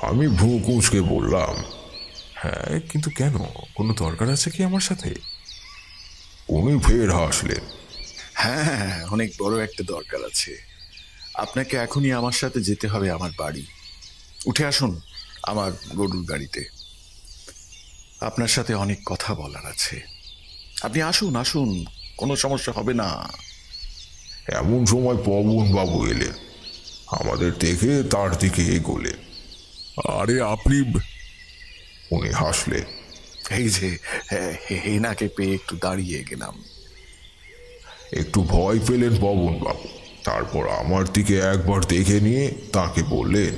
আমি ভ্রু কুঁচকে বললাম, হ্যাঁ, কিন্তু কেন? কোনো দরকার আছে কি আমার সাথে? উনি ফের হাসলেন। হ্যাঁ, অনেক বড় একটা দরকার আছে। আপনাকে এখনই আমার সাথে যেতে হবে আমার বাড়ি। উঠে আসুন আমার গরুর গাড়িতে, আপনার সাথে অনেক কথা বলার আছে। আপনি আসুন আসুন, কোনো সমস্যা হবে না। এমন সময় পবন বাবু এলেন। আমাদের দেখে তার দিকে এগোলেন। আরে আপনি? উনি হাসলেন। এই যে এনাকে পেয়ে একটু দাঁড়িয়ে গেলাম। একটু ভয় পেলেন পবন বাবু, তারপর আমার দিকে একবার দেখে নিয়ে তাকে বললেন,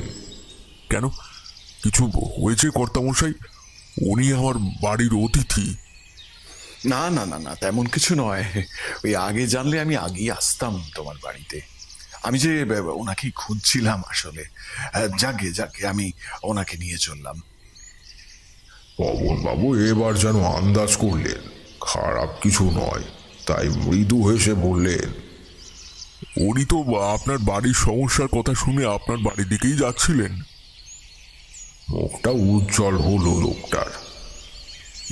কেন, কিছু হয়েছে কর্তামশাই? উনি আমার বাড়ির অতিথি। না না না না, তেমন কিছু নয়। ওই আগে জানলে আমি আগেই আসতাম তোমার বাড়িতে। আমি যে ওনাকে খুঁজছিলাম আসলে। যাকে যাকে আমি ওনাকে নিয়ে চললাম। পবন বাবু এবার যেন আন্দাজ করলেন খারাপ কিছু নয়, তাই মৃদু হেসে বললেন, উনি তো আপনার বাড়ির সমস্যার কথা শুনে আপনার বাড়ির দিকেই যাচ্ছিলেন। মুখটা উজ্জ্বল হলো লোকটার।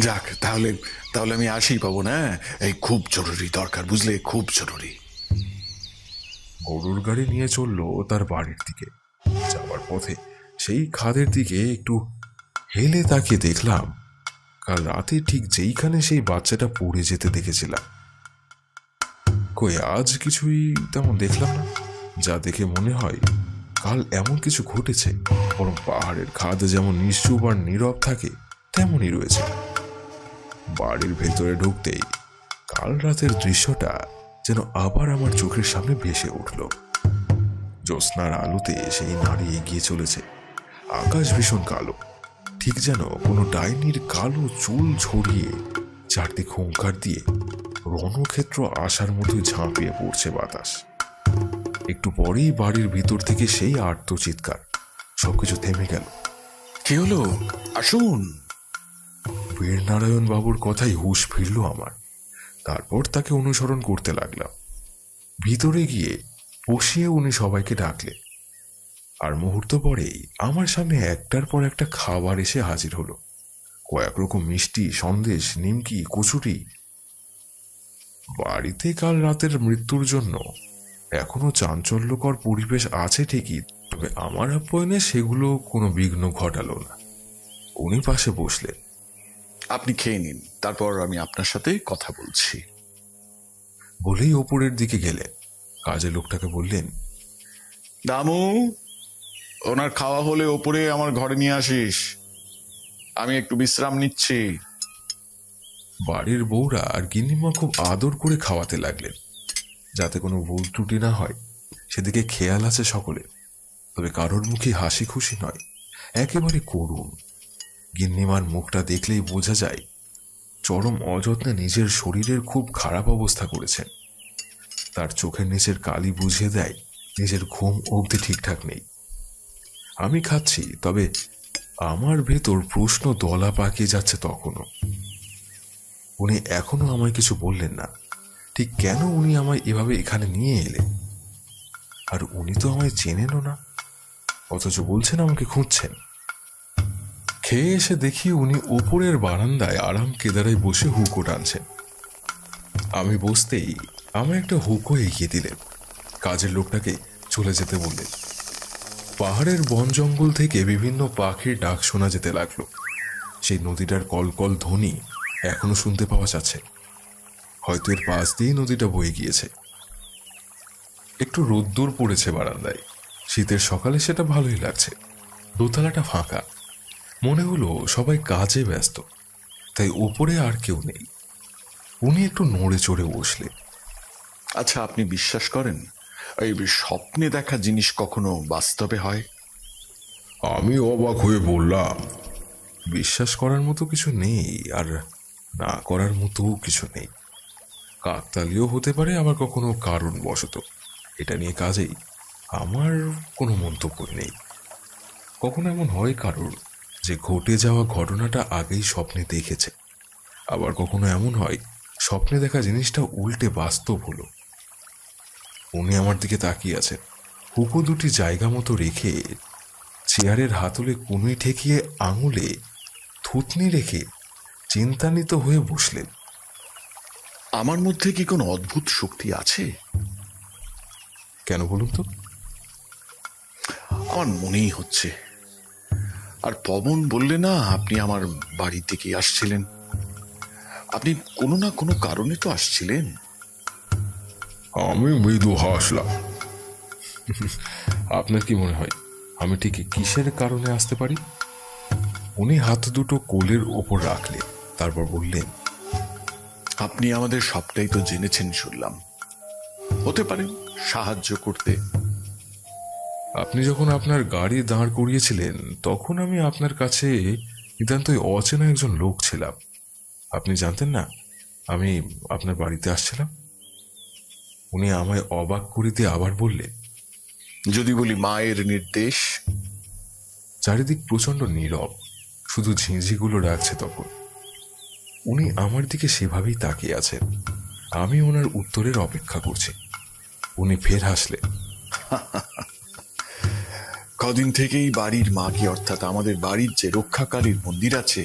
যাক, তাহলে তাহলে আমি আসি পাবো না। এই খুব জরুরি দরকার, বুঝলে, খুব জরুরি। গরুর গাড়ি নিয়ে চললো তার বাড়ির দিকে। যাওয়ার পথে সেই খাদের দিকে একটু হেলে তাকিয়ে দেখলাম, কাল রাতে ঠিক যেইখানে সেই বাচ্চাটা পড়ে যেতে দেখেছিলাম। কই, আজ কিছুই তেমন দেখলাম না। যা দেখে মনে হয় কাল এমন কিছু ঘটেছে, বরং পাহাড়ের খাদ যেমন নিশ্চুপ আর নীরব থাকে তেমনই রয়েছে। বাড়ির ভেতরে ঢুকতেই কাল রাতের দৃশ্যটা যেন আবার আমার চোখের সামনে ভেসে উঠল। জ্যোৎস্নার আলোতে সেই নারী এগিয়ে চলেছে। আকাশ ভীষণ কালো, ঠিক যেন কোনো ডাইনির কালো চুল ছড়িয়ে চারদিক হুঙ্কার দিয়ে রণক্ষেত্র আসার মতোই ঝাঁপিয়ে পড়ছে বাতাস। একটু পরেই বাড়ির ভিতর থেকে সেই আর্ত চিৎকার। সবকিছু থেমে গেল। কি হলো? আসুন। বীরনারায়ণ বাবুর কথাই হুঁশ ফিরল আমার। তারপর তাকে অনুসরণ করতে লাগলাম। ভিতরে গিয়ে বসিয়ে উনি সবাইকে ডাকলেন, আর মুহূর্ত পরেই আমার সামনে একটার পর একটা খাবার এসে হাজির হলো। কয়েক রকম মিষ্টি, সন্দেশ, নিমকি, কচুরি। বাড়িতে কাল রাতের মৃত্যুর জন্য এখনো চাঞ্চল্যকর পরিবেশ আছে ঠিকই, তবে আমার আপ্যায়নে সেগুলো কোনো বিঘ্ন ঘটালো না। উনি পাশে বসলেন। আপনি খেয়ে নিন, তারপর আমি আপনার সাথে কথা বলছি। বলেই ওপরের দিকে গেলেন। কাজের লোকটাকে বললেন, দামু, ওনার খাওয়া হলে ওপরে আমার ঘরে নিয়ে আসিস, আমি একটু বিশ্রাম নিচ্ছি। বাড়ির বউরা আর গিন্নিমা খুব আদর করে খাওয়াতে লাগলেন, যাতে কোনো ভুল ত্রুটি না হয় সেদিকে খেয়াল আছে সকলের। তবে কারোর মুখে হাসি খুশি নয়, একেবারে করুণ। গিন্নিমার মুখটা দেখলেই বোঝা যায় চরম অযত্নে নিজের শরীরের খুব খারাপ অবস্থা করেছেন। তার চোখের নিচের কালি বুঝিয়ে দেয় নিজের ঘুম অবধি ঠিকঠাক নেই। আমি খাচ্ছি, তবে আমার ভেতর প্রশ্ন দলা পাকিয়ে যাচ্ছে তখনও। উনি এখনো আমায় কিছু বললেন না, ঠিক কেন উনি আমায় এভাবে এখানে নিয়ে এলেন? আর উনি তো আমায় চেনেনও না, অথচ বলছেন আমাকে খুঁজছেন। খেয়ে এসে দেখি উনি উপরের বারান্দায় আরাম কেদারায় বসে হুকো টানছেন। আমি বসতেই আমায় একটা হুকো এগিয়ে দিলেন, কাজের লোকটাকে চলে যেতে বললেন। পাহাড়ের বন জঙ্গল থেকে বিভিন্ন পাখির ডাক শোনা যেতে লাগলো। সেই নদীটার কলকল ধ্বনি এখনো শুনতে পাওয়া যাচ্ছে। হয়তো এর পাশ দিয়েই নদীটা বয়ে গিয়েছে। একটু রোদ্দুর পড়েছে বারান্দায়, শীতের সকালে সেটা ভালোই লাগছে। দোতলাটা ফাঁকা, মনে হলো সবাই কাজে ব্যস্ত, তাই উপরে আর কেউ নেই। উনি একটু নড়ে চড়ে বসলেন। আচ্ছা, আপনি বিশ্বাস করেন এই স্বপ্নে দেখা জিনিস কখনো বাস্তবে হয়? আমি অবাক হয়ে বললাম, বিশ্বাস করার মতো কিছু নেই, আর না করার মতো কিছু নেই। কাকতালীয় হতে পারে, আবার কখনো কারণবশত। এটা নিয়ে কাজেই আমার কোনো মন্তব্য নেই। কখনো এমন হয় কারোর যে ঘটে যাওয়া ঘটনাটা আগেই স্বপ্নে দেখেছে, আবার কখনো এমন হয় স্বপ্নে দেখা জিনিসটা উল্টে বাস্তব হলো। উনি আমার দিকে তাকিয়ে আছেন, হুকো দুটি জায়গা মতো রেখে, চেয়ারের হাতলে কুনুই ঠেকিয়ে আঙুলে থুতনি রেখে চিন্তান্বিত হয়ে বসলেন। আমার মধ্যে কি কোনো অদ্ভুত শক্তি আছে? কেন বলুন তো? আমার মনেই হচ্ছে। আর পবন বললে না আপনি আমার বাড়ি থেকে আসছিলেন, আপনি কোনো না কোনো কারণে তো আসছিলেন। আমি মৃদু হাসলাম। আপনার কি মনে হয় আমি ঠিক কিসের কারণে আসতে পারি? উনি হাত দুটো কোলের ওপর রাখলেন, তারপর বললেন, আপনি আমাদের সবটাই তো জেনেছেন শুনলাম, হতে পারে সাহায্য করতে। আপনি যখন আপনার গাড়ি দাঁড় করিয়েছিলেন তখন আমি আপনার কাছে নিতান্তই অচেনা একজন লোক ছিলাম। আপনি জানতেন না আমি আপনার বাড়িতে আসছিলাম। উনি আমায় অবাক করে দিয়ে আবার বললেন, যদি বলি মায়ের নির্দেশ। চারিদিক প্রচন্ড নীরব, শুধু ঝিঁঝিগুলো ডাকছে তখন। উনি আমার দিকে সেভাবেই তাকিয়ে আছেন, আমি ওনার উত্তরের অপেক্ষা করছি। উনি ফের হাসলেন। কদিন থেকেই বাড়ির মাকে, অর্থাৎ আমাদের বাড়ির যে রক্ষাকালীর মন্দির আছে,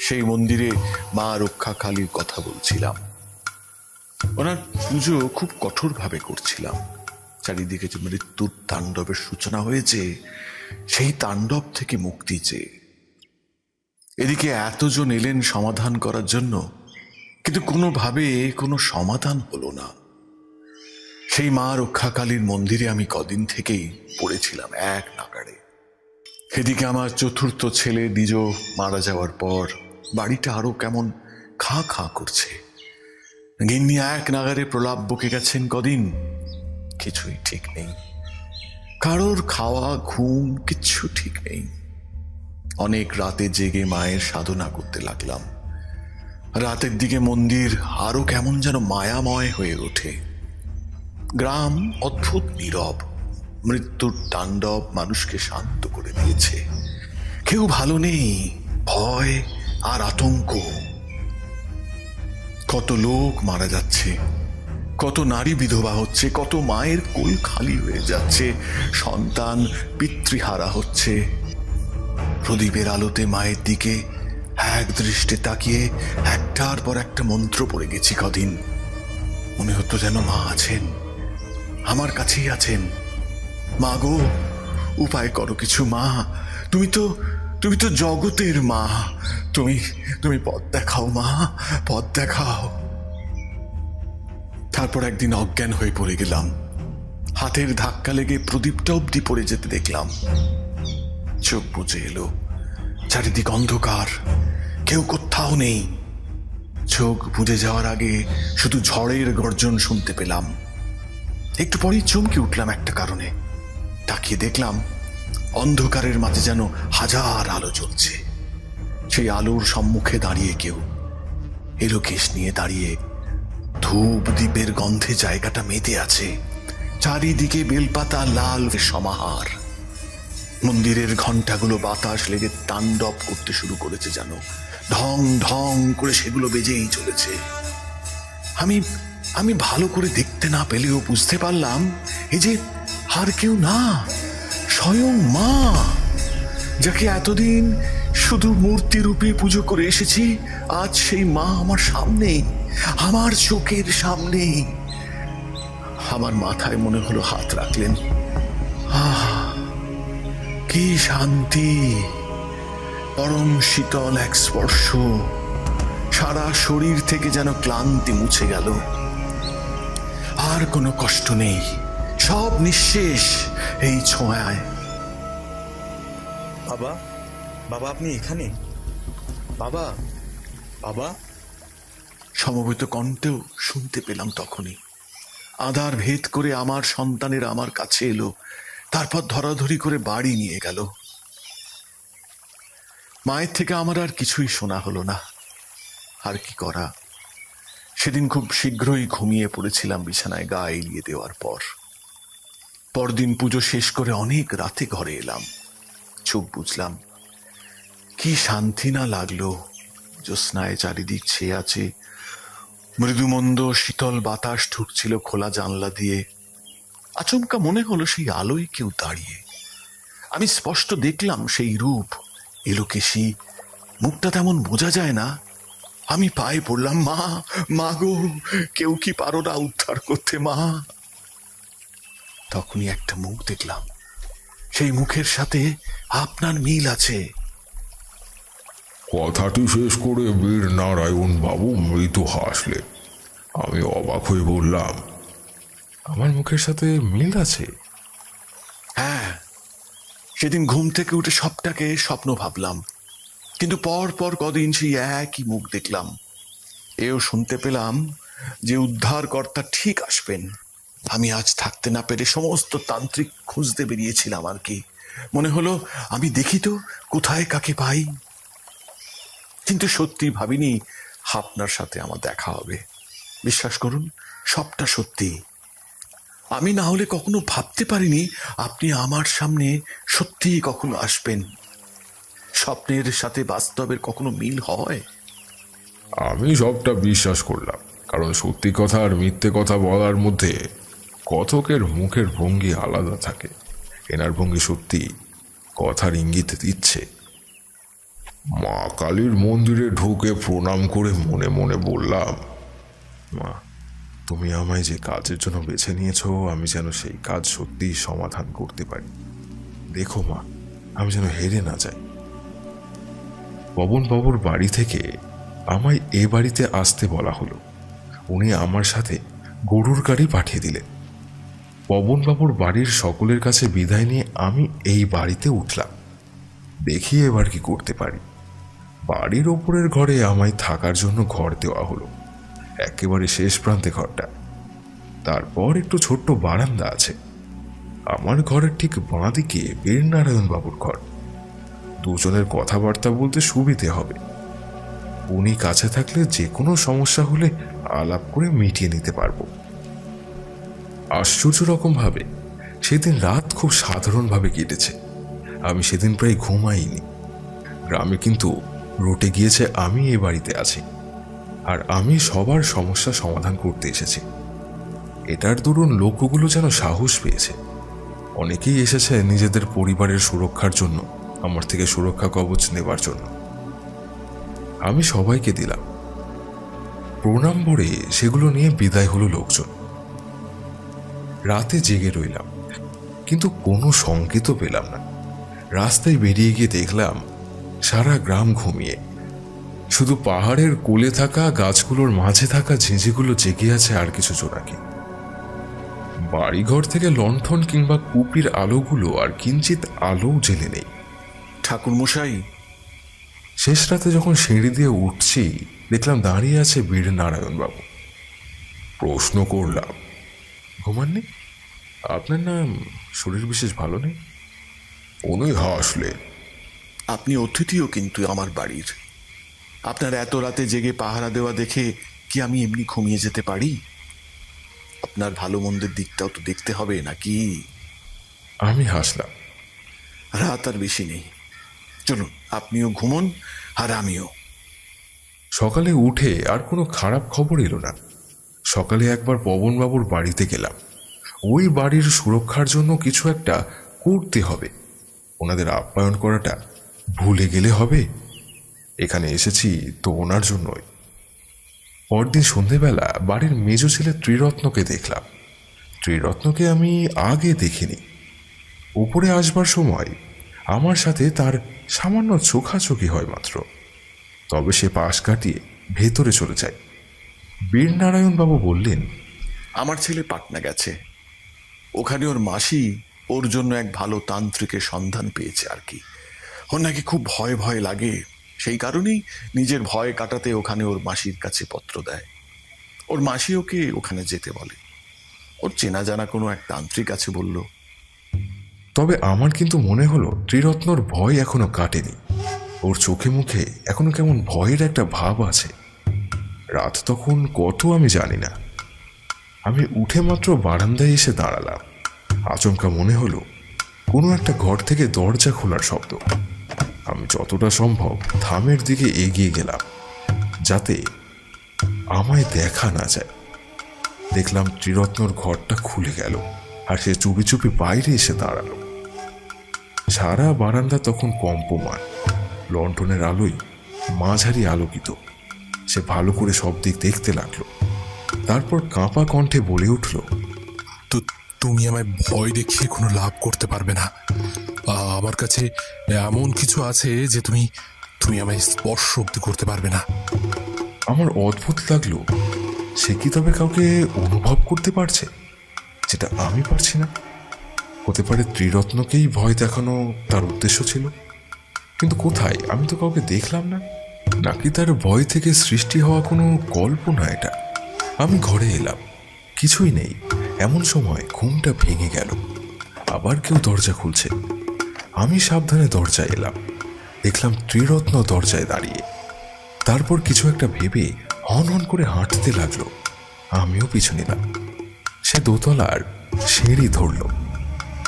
সেই মন্দিরে মা রক্ষাকালীর কথা বলছিলাম। ওনার পুজো খুব কঠোরভাবে করছিলাম। চারিদিকে যে মৃত্যুর তাণ্ডবের সূচনা হয়েছে, সেই তাণ্ডব থেকে মুক্তি চেয়ে। এদিকে এতজন এলেন সমাধান করার জন্য, কিন্তু কোনোভাবে কোনো সমাধান হলো না। সেই মা রক্ষাকালীর মন্দিরে আমি কদিন থেকেই পড়েছিলাম এক নাগাড়ে। এদিকে আমার চতুর্থ ছেলে দ্বিজ মারা যাওয়ার পর বাড়িটা আরো কেমন খা খা করছে। গিন্নি এক নাগারে প্রলাপ বকে গেছেন কদিন, কিছুই ঠিক নেই। কারোর খাওয়া ঘুম কিচ্ছু ঠিক নেই। অনেক রাতে জেগে মায়ের সাধনা করতে লাগলাম। রাতের দিকে মন্দির আরো কেমন যেন মায়াময় হয়ে ওঠে। গ্রাম অদ্ভুত নীরব। মৃত্যুর তাণ্ডব মানুষকে শান্ত করে দিয়েছে। কেউ ভালো নেই, ভয় আর আতঙ্ক। কত লোক মারা যাচ্ছে, কত নারী বিধবা হচ্ছে, কত মায়ের কোল খালি হয়ে যাচ্ছে, সন্তান পিতৃহারা হচ্ছে। প্রদীপের আলোতে মায়ের দিকে এক দৃষ্টে তাকিয়ে একটার পর একটা মন্ত্র পড়ে গেছি কদিন। মনে হতো যেন মা আছেন, আমার কাছেই আছেন। মা গো, উপায় করো কিছু মা, তুমি তো জগতের মা, তুমি পথ দেখাও মা, পথ দেখাও। তারপর একদিন অজ্ঞান হয়ে পড়ে গেলাম। হাতের ধাক্কা লেগে প্রদীপটা অব্দি পড়ে যেতে দেখলাম। চোখ বুজে এলো, চারিদিক অন্ধকার, কেউ কোথাও নেই। চোখ বুজে যাওয়ার আগে শুধু ঝড়ের গর্জন শুনতে পেলাম। একটু পরেই চমকে উঠলাম একটা কারণে। তাকিয়ে দেখলাম অন্ধকারের মাঝে যেন হাজার আলো জ্বলছে। সেই আলোর সম্মুখে দাঁড়িয়ে কেউ, এলোকেশ নিয়ে দাঁড়িয়ে, ধূপ দ্বীপের গন্ধে জায়গাটা মেতে আছে। চারিদিকে বেলপাতা লাল সমাহার। মন্দিরের ঘণ্টাগুলো বাতাস লেগে তাণ্ডব করতে শুরু করেছে, যেন ঢং ঢং করে সেগুলো বেজেই চলেছে। আমি ভালো করে দেখতে না পেলেও বুঝতে পারলাম এই যে আর কেউ না, স্বয়ং মা, যাকে এতদিন শুধু মূর্তি রূপে পুজো করে এসেছি, আজ সেই মা আমার সামনে, আমার চোখের সামনে। আমার মাথায় মনে হলো হাত রাখলেন। কি শান্তি, পরম শীতল এক স্পর্শ, সারা শরীর থেকে যেন ক্লান্তি মুছে গেল। আর কোনো কষ্ট নেই, সব নিঃশেষ এই ছোঁয়ায়। বাবা, বাবা আপনি এখানে? বাবা, বাবা। সমবেত কণ্ঠেও শুনতে পেলাম তখনই। আধার ভেদ করে আমার সন্তানের আমার কাছে এলো, তারপর ধরাধরি করে বাড়ি নিয়ে গেল। মায়ের থেকে আমার আর কিছুই শোনা হলো না। আর কি করা, সেদিন খুব শীঘ্রই ঘুমিয়ে পড়েছিলাম বিছানায় গা এলিয়ে দেওয়ার পর। পরদিন পুজো শেষ করে অনেক রাতে ঘরে এলাম। চোখ বুঝলাম, কি শান্তি না লাগলো। জ্যোৎস্নায় চারিদিক ছেয়ে আছে, মৃদুমন্দ শীতল বাতাস ঢুকছিল খোলা জানলা দিয়ে। আচমকা মনে হলো সেই আলোয় কেউ দাঁড়িয়ে। আমি স্পষ্ট দেখলাম সেই রূপ, এলোকেশী, মুখটা তেমন বোঝা যায় না। আমি পায়ে পড়লাম, মা, মা গো, কেউ কি পারো না উদ্ধার করতে মা? তখনই একটা মুখ দেখলাম, সেই মুখের সাথে আপনার মিল আছে। কথাটি শেষ করে বীর নারায়ণ বাবু মৃদু হাসলেন। আমি অবাক হয়ে বললাম, আমার মুখের সাথে মিল আছে? হ্যাঁ, সেদিন ঘুম থেকে উঠে সবটাকে স্বপ্ন ভাবলাম, কিন্তু পর পর কদিন সেই একই মুখ দেখলাম। এও শুনতে পেলাম যে উদ্ধারকর্তা ঠিক আসবেন। আমি আজ থাকতে না পেরে সমস্ত তান্ত্রিক খুঁজতে বেরিয়েছিলাম আর কি। মনে হলো আমি দেখি তো কোথায় কাকে পাই। কিন্তু সত্যি ভাবিনি আপনার সাথে আমার দেখা হবে। বিশ্বাস করুন, সবটা সত্যি। আমি না হলে কখনো ভাবতে পারিনি আপনি আমার সামনে সত্যিই কখনো আসবেন। স্বপ্নের সাথে বাস্তবের কখনো মিল হয়? আমি সবটা বিশ্বাস করলাম, কারণ সত্যি কথা আর মিথ্যে কথা বলার মধ্যে কথকের মুখের ভঙ্গি আলাদা থাকে। এনার ভঙ্গি সত্যি কথার ইঙ্গিত দিচ্ছে। মা কালীর মন্দিরে ঢুকে প্রণাম করে মনে মনে বললাম, মা, তুমি আমায় যে কাজের জন্য বেছে নিয়েছো, আমি যেন সেই কাজ সত্যিই সমাধান করতে পারি। দেখো মা, আমি যেন হেরে না যাই। পবন বাবুর বাড়ি থেকে আমায় এ বাড়িতে আসতে বলা হলো। উনি আমার সাথে গরুর গাড়ি পাঠিয়ে দিলেন। পবন বাবুর বাড়ির সকলের কাছে বিদায় নিয়ে আমি এই বাড়িতে উঠলাম। দেখি এবার কি করতে পারি। বাড়ির ওপরের ঘরে আমায় থাকার জন্য ঘর দেওয়া হলো, একেবারে শেষ প্রান্তে ঘরটা। তারপর একটু ছোট্ট বারান্দা আছে। আমার ঘরের ঠিক বাঁ দিকে বীরনারায়ণ বাবুর ঘর। দুজনের কথাবার্তা বলতে সুবিধে হবে। উনি কাছে থাকলে যে কোনো সমস্যা হলে আলাপ করে মিটিয়ে নিতে পারবো। আশ্চর্য রকম ভাবে সেদিন রাত খুব সাধারণভাবে কেটেছে। আমি সেদিন প্রায় ঘুমাইনি। গ্রামে কিন্তু রটে গিয়েছে আমি এই বাড়িতে আছি, আর আমি সবার সমস্যা সমাধান করতে এসেছি। এটার দরুন লোকগুলো যেন সাহস পেয়েছে। অনেকেই এসেছে নিজেদের পরিবারের সুরক্ষার জন্য, আমার থেকে সুরক্ষা কবচ নেবার জন্য। আমি সবাইকে দিলাম প্রণাম ভরে, সেগুলো নিয়ে বিদায় হলো লোকজন। রাতে জেগে রইলাম, কিন্তু কোনো সংকেতও পেলাম না। রাস্তায় বেরিয়ে গিয়ে দেখলাম সারা গ্রাম ঘুমিয়ে, শুধু পাহাড়ের কোলে থাকা গাছগুলোর মাঝে থাকা ঝিঁঝিগুলো জেগে আছে আর কিছু জোনাকি। বাড়িঘর থেকে লণ্ঠন কিংবা কুপির আলোগুলো আর কিঞ্চিত আলো জ্বেলে নেই। ঠাকুর মশাই, শেষ রাতে যখন সিঁড়ি দিয়ে উঠছি, দেখলাম দাঁড়িয়ে আছে বীর নারায়ণ বাবু। প্রশ্ন করলাম, ঘুমাননি? আপনার না শরীর বিশেষ ভালো নেই? উনি হাসলেন। আপনি অতিথিও কিন্তু আমার বাড়ির। আপনার এত রাতে জেগে পাহারা দেওয়া দেখে কি আমি এমনি ঘুমিয়ে যেতে পারি? আপনার ভালো মন্দের দিকটাও তো দেখতে হবে নাকি? আমি হাসলাম। রাত আর বেশি নেই, চলুন আপনিও ঘুমন আর আমিও। সকালে উঠে আর কোনো খারাপ খবর এলো না। সকালে একবার পবনবাবুর বাড়িতে গেলাম। ওই বাড়ির সুরক্ষার জন্য কিছু একটা করতে হবে, ওনাদের আপ্যায়ন করাটা ভুলে গেলে হবে? এখানে এসেছি তো ওনার জন্যই। পরদিন সন্ধেবেলা বাড়ির মেজ ছেলে ত্রিরত্নকে দেখলাম। ত্রিরত্নকে আমি আগে দেখিনি। উপরে আসবার সময় আমার সাথে তার সামান্য চোখাচোখি হয় মাত্র, তবে সে পাশ কাটিয়ে ভেতরে চলে যায়। বীরনারায়ণবাবু বললেন, আমার ছেলে পাটনা গেছে, ওখানে ওর মাসি ওর জন্য এক ভালো তান্ত্রিকের সন্ধান পেয়েছে আর কি। ওর নাকি খুব ভয় ভয় লাগে, সেই কারণেই নিজের ভয় কাটাতে ওখানে ওর মাসির কাছে পত্র দেয়। ওর মাসি ওকে ওখানে যেতে বলে। ওর চেনা জানা কোনো এক তান্ত্রিক আছে বলল। তবে আমার কিন্তু মনে হলো ত্রিরত্নর ভয় এখনো কাটেনি। ওর চোখে মুখে এখনো কেমন ভয়ের একটা ভাব আছে। রাত তখন কত আমি জানি না। আমি উঠে মাত্র বারান্দায় এসে দাঁড়ালাম। আচমকা মনে হলো কোনো একটা ঘর থেকে দরজা খোলার শব্দ। আমি যতটা সম্ভব থামের দিকে এগিয়ে গেলাম যাতে আমায় দেখা না যায়। দেখলাম ত্রিরত্নর ঘরটা খুলে গেল আর সে চুপি চুপি বাইরে এসে দাঁড়ালো। সারা বারান্দা তখন কম্পমান, লণ্ঠনের আলোয় মাঝারি আলোকিত। সে ভালো করে সব দিক দেখতে লাগলো, তারপর কাঁপা কণ্ঠে বলে উঠল, তো তুমি আমায় ভয় দেখিয়ে কোনো লাভ করতে পারবে না। আমার কাছে এমন কিছু আছে যে তুমি আমায় স্পর্শ অব্দি করতে পারবে না। আমার অদ্ভুত লাগলো, সে কি তবে কাউকে অনুভব করতে পারছে যেটা আমি পারছি না? হতে পারে ত্রিরত্নকেই ভয় দেখানো তার উদ্দেশ্য ছিল, কিন্তু কোথায়? আমি তো কাউকে দেখলাম না। নাকি তার ভয় থেকে সৃষ্টি হওয়া কোনো কল্পনা এটা? আমি ঘরে এলাম, কিছুই নেই। এমন সময় ঘুমটা ভেঙে গেল। আবার কেউ দরজা খুলছে। আমি সাবধানে দরজায় এলাম, দেখলাম ত্রিরত্ন দরজায় দাঁড়িয়ে। তারপর কিছু একটা ভেবে হন হন করে হাঁটতে লাগলো। আমিও পিছু নিলাম। সে দোতলার সিঁড়ি ধরল,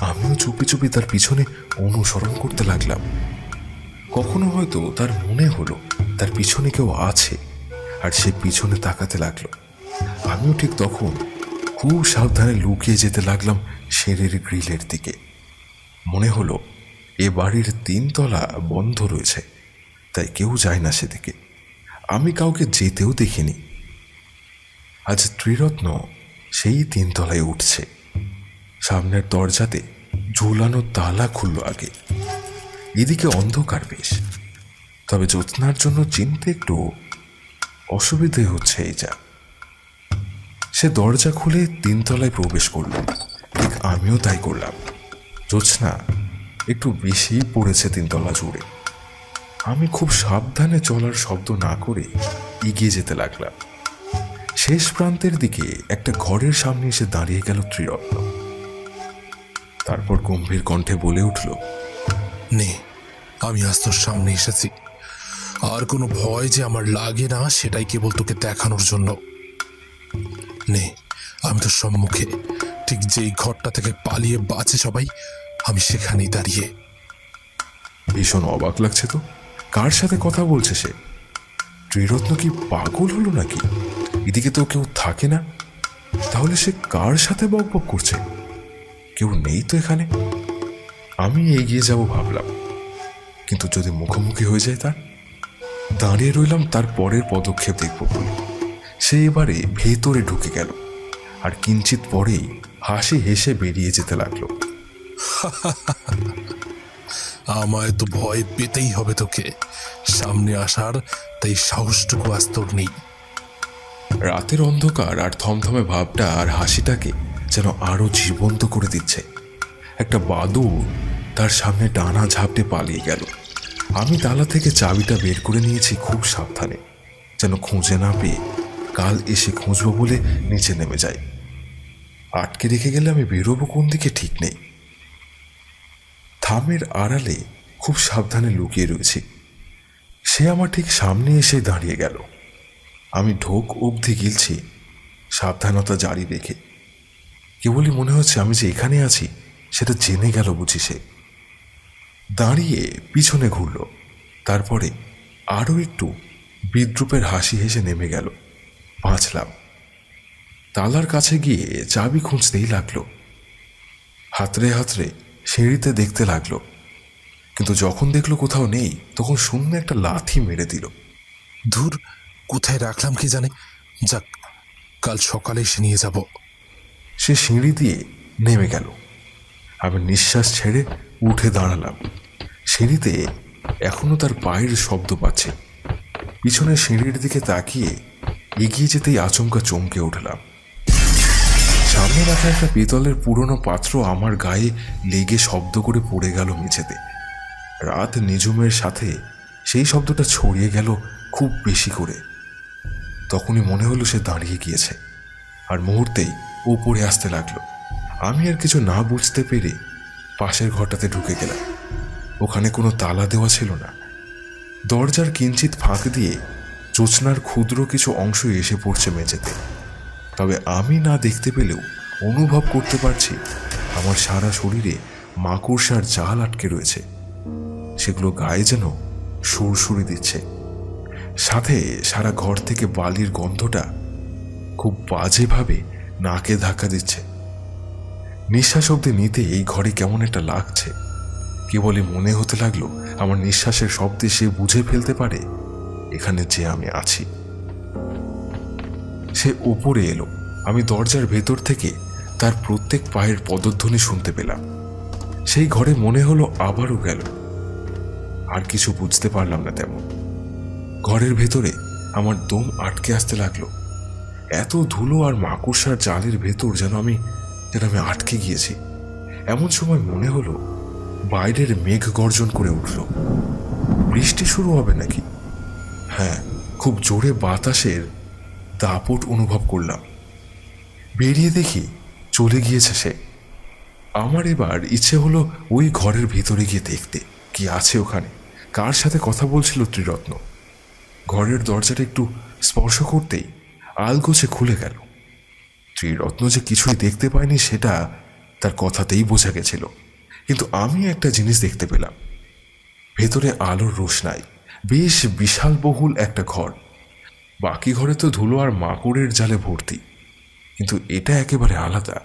আমিও চুপি চুপি তার পিছনে অনুসরণ করতে লাগলাম। কখনো হয়তো তার মনে হলো তার পিছনে কেউ আছে আর সে পিছনে তাকাতে লাগলো। আমিও ঠিক তখন খুব সাবধানে লুকিয়ে যেতে লাগলাম সিঁড়ির গ্রিলের দিকে। মনে হলো এ বাড়ির 3 তলা বন্ধ রয়েছে, তাই কেউ যায় না সেদিকে। আমি কাউকে যেতেও দেখিনি। আজ ত্রিরত্ন সেই 3 তলায় উঠছে। সামনের দরজাতে ঝুলানো তালা খুলল আগে। এদিকে অন্ধকার বেশ, তবে জ্যোৎস্নার জন্য চিনতে একটু অসুবিধে হচ্ছে। এই যা, সে দরজা খুলে 3 তলায় প্রবেশ করল। ঠিক আমিও তাই করলাম। জ্যোৎস্না একটু বেশিই পড়েছে 3 তলা জুড়ে। আমি খুব সাবধানে চলার শব্দ না করে এগিয়ে যেতে লাগলাম। শেষ প্রান্তের দিকে একটা ঘরের সামনে এসে দাঁড়িয়ে গেল ত্রিরত্ন। তারপর গম্ভীর কণ্ঠে বলে উঠল, নে, আমি আজ তোর সামনে এসেছি। আর কোনো ভয় যে আমার লাগে না সেটাই কেবল তোকে দেখানোর জন্য। নে, আমি তোর সম্মুখে, ঠিক যেই ঘরটা থেকে পালিয়ে বাঁচে সবাই, আমি সেখানেই দাঁড়িয়ে। ভীষণ অবাক লাগছে তো, কার সাথে কথা বলছে সে? ত্রিরত্ন কি পাগল হলো নাকি? এদিকে তো কেউ থাকে না, তাহলে সে কার সাথে বকবক করছে? কেউ নেই তো এখানে। আমি এগিয়ে যাব ভাবলাম, কিন্তু যদি মুখোমুখি হয়ে যায় তার? দাঁড়িয়ে রইলাম তার পরের পদক্ষেপ দেখব বলে। সে এবারে ভেতরে ঢুকে গেল আর কিঞ্চিত পরেই হাসি হেসে বেরিয়ে যেতে লাগলো। আমায় তো ভয় পেতেই হবে তোকে, সামনে আসার তাই সাহসটুকু আজ তোর নেই। রাতের অন্ধকার আর থমথমে ভাবটা আর হাসিটাকে যেন আরো জীবন্ত করে দিচ্ছে। একটা বাদুড় তার সামনে ডানা ঝাপটে পালিয়ে গেল। আমি তালা থেকে চাবিটা বের করে নিয়েছি খুব সাবধানে, যেন খুঁজে না পেয়ে কাল এসে খুঁজবো বলে নিচে নেমে যাই। আটকে রেখে গেলে আমি বেরোবো কোন দিকে ঠিক নেই। থামের আড়ালে খুব সাবধানে লুকিয়ে রয়েছি। সে আমার ঠিক সামনে এসে দাঁড়িয়ে গেল। আমি ঢোক অবধি গিলছি সাবধানতা জারি রেখে। কেবলই মনে হচ্ছে আমি যে এখানে আছি সেটা জেনে গেল বুঝি সে। দাঁড়িয়ে পিছনে ঘুরল, তারপরে আরও একটু বিদ্রুপের হাসি হেসে নেমে গেল। বাঁচলাম। তালার কাছে গিয়ে চাবি খুঁজতেই লাগলো। হাতড়ে হাতড়ে সিঁড়িতে দেখতে লাগলো, কিন্তু যখন দেখলো কোথাও নেই তখন শূন্য একটা লাথি মেরে দিল। ধুর, কোথায় রাখলাম কি জানে। যাক, কাল সকালে এসে নিয়ে যাব। সে সিঁড়ি দিয়ে নেমে গেল। আমি নিঃশ্বাস ছেড়ে উঠে দাঁড়ালাম। সিঁড়িতে এখনো তার পায়ের শব্দ পাচ্ছে। পিছনে সিঁড়ির দিকে তাকিয়ে এগিয়ে যেতেই আচমকা চমকে উঠলাম। সামনে রাখা একটা পিতলের পুরনো পাত্র আমার গায়ে লেগে শব্দ করে পড়ে গেল মেঝেতে। রাত নিঝুমের সাথে সেই শব্দটা ছড়িয়ে গেল খুব বেশি করে। তখনই মনে হলো সে দাঁড়িয়ে গিয়েছে, আর মুহূর্তেই ও পড়ে আসতে লাগলো। আমি আর কিছু না বুঝতে পেরে পাশের ঘরটাতে ঢুকে গেলাম। ওখানে কোনো তালা দেওয়া ছিল না। দরজার কিঞ্চিত ফাঁক দিয়ে জোছনার ক্ষুদ্র কিছু অংশ এসে পড়ছে মেঝেতে। তবে আমি না দেখতে পেলেও অনুভব করতে পারছি আমার সারা শরীরে মাকড়সার জাল আটকে রয়েছে। সেগুলো গায়ে যেন সুরসুরি দিচ্ছে। সাথে সারা ঘর থেকে বালির গন্ধটা খুব বাজেভাবে নাকে ধাক্কা দিচ্ছে। নিঃশ্বাস অবধি নিতে এই ঘরে কেমন একটা লাগছে। কেবলই মনে হতে লাগলো আমার নিঃশ্বাসের শব্দে সে বুঝে ফেলতে পারে এখানে যে আমি আছি। সে উপরে এলো। আমি দরজার ভেতর থেকে তার প্রত্যেক পায়ের পদধ্বনি শুনতে পেলাম। সেই ঘরে মনে হলো আবারও গেল। আর কিছু বুঝতে পারলাম না তেমন। ঘরের ভেতরে আমার দম আটকে আসতে লাগলো। এত ধুলো আর মাকড়সার জালের ভেতর যেন আমি আটকে গিয়েছি। এমন সময় মনে হলো বাইরের মেঘ গর্জন করে উঠল। বৃষ্টি শুরু হবে নাকি? হ্যাঁ, খুব জোরে বাতাসের দাপট অনুভব করলাম। বেরিয়ে দেখি চলে গিয়েছে সে। আমার এবার ইচ্ছে হলো ওই ঘরের ভিতরে গিয়ে দেখতে কি আছে ওখানে, কার সাথে কথা বলছিল ত্রিরত্ন। ঘরের দরজাটা একটু স্পর্শ করতেই আলগোছে খুলে গেল। ত্রিরত্ন যে কিছুই দেখতে পায়নি সেটা তার কথাতেই বোঝা গেছিল। কিন্তু আমি একটা জিনিস দেখতে পেলাম। ভেতরে আলোর রোশনাই, বেশ বিশাল বহুল একটা ঘর। বাকি ঘরে তো ধুলো আর মাকড়ের জালে ভর্তি, কিন্তু এটা একেবারে আলাদা।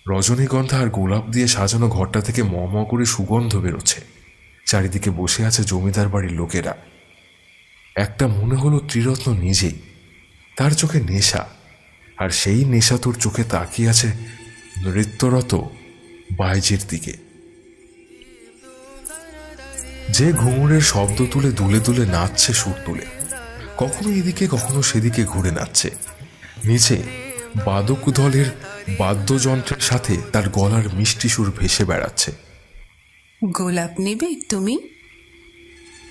রজনীগন্ধা আর গোলাপ দিয়ে সাজানো ঘরটা থেকে ম ম করে সুগন্ধ বেরোচ্ছে। চারিদিকে বসে আছে জমিদার বাড়ির লোকেরা। একটা মনে হলো ত্রিরত্ন নিজেই। তার চোখে নেশা, আর সেই নেশা তোর চোখে তাকিয়ে আছে নৃত্যরত বাইজির দিকে, যে ঘুঙুরের শব্দ তুলে দুলে দুলে নাচছে সুর তুলে। কখনো এদিকে কখনো সেদিকে ঘুরে নাচছে। নিচে বাদক দলের বাদ্যযন্ত্রের সাথে তার গলার মিষ্টি সুর ভেসে বেড়াচ্ছে। গোলাপ নেবে তুমি?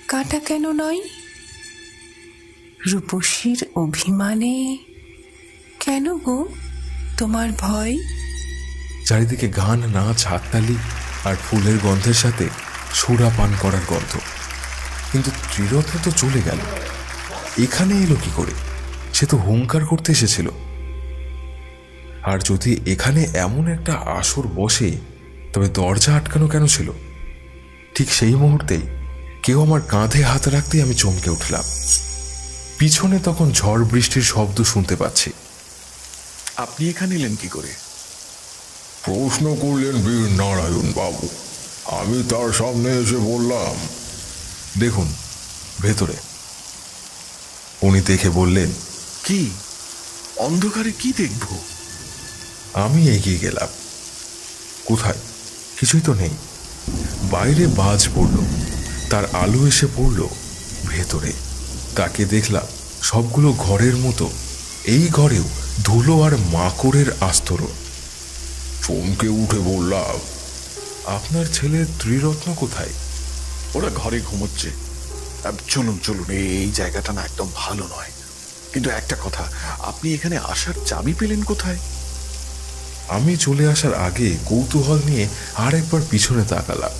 কাটা কেন নয়? রূপসীর অভিমানে কেন গো তোমার ভয়? চারিদিকে গান, নাচ, হাততালি আর ফুলের গন্ধের সাথে সুরা পান করার গন্ধ। কিন্তু ত্রিরত্ন তো চলে গেল। এখানে এলো কি করে? সে তো হুঙ্কার করতে এসেছিল। আর যদি এখানে এমন একটা আসর বসে তবে দরজা আটকানো কেন ছিল? ঠিক সেই মুহূর্তেই কেউ আমার কাঁধে হাত রাখতেই আমি চমকে উঠলাম। পিছনে তখন ঝড় বৃষ্টির শব্দ শুনতে পাচ্ছি। আপনি এখানে এলেন কি করে? প্রশ্ন করলেন বীর নারায়ণ বাবু। আমি তার সামনে এসে বললাম, দেখুন ভেতরে। উনি দেখে বললেন, কি অন্ধকারে কি দেখব? আমি এগিয়ে গেলাম। কোথায়? কিছুই তো নেই। বাইরে বাজ পড়ল, তার আলো এসে পড়ল ভেতরে। তাকে দেখলাম সবগুলো ঘরের মতো এই ঘরেও ধুলো আর মাকড়ের আস্তরণ। চমকে উঠে বললাম, আপনার ছেলে ত্রিরত্ন কোথায়? ওরা ঘরে ঘুমোচ্ছে। চলুন চলুন, এই জায়গাটা না একদম ভালো নয়। কিন্তু একটা কথা, আপনি এখানে আসার চাবি পেলেন কোথায়? আমি চলে আসার আগে কৌতূহল নিয়ে আর একবার পিছনে তাকালাম।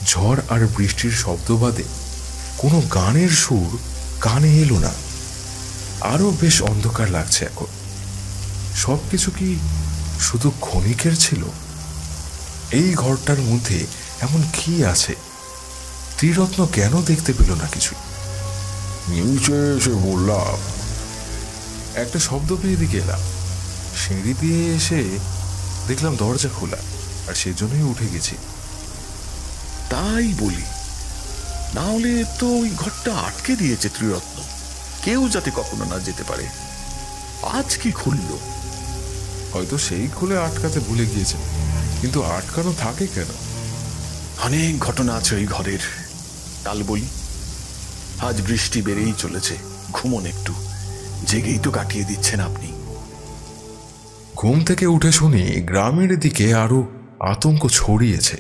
ঝড় আর বৃষ্টির শব্দ বাদে কোনো গানের সুর কানে এলো না। আরো বেশ অন্ধকার লাগছে এখন। সবকিছু কি শুধু ক্ষণিকের ছিল? এই ঘরটার মধ্যে এমন কি আছে? ত্রিরত্ন কেন দেখতে পেল না কিছু? নিচে এসে বললাম। একটা শব্দ পেয়ে এদিকে এলাম। সিঁড়ি দিয়ে এসে দেখলাম দরজা খোলা, আর সেজন্যই উঠে গেছি। তাই বলি, না হলে তো ওই ঘরটা আটকে দিয়েছে ত্রিরত্ন, কেউ যাতে কখনো না যেতে পারে। আজ কি খুললো? হয়তো সেই খুলে আটকাতে ভুলে গিয়েছে, কিন্তু আটকানো থাকে কেন? অনেক ঘটনা আছে ওই ঘরের। কাল বলি, আজ বৃষ্টি বেড়েই চলেছে, ঘুমন একটু, জেগেই তো কাটিয়ে দিচ্ছেন আপনি। ঘুম থেকে উঠে শুনি গ্রামের দিকে আরো আতঙ্ক ছড়িয়েছে।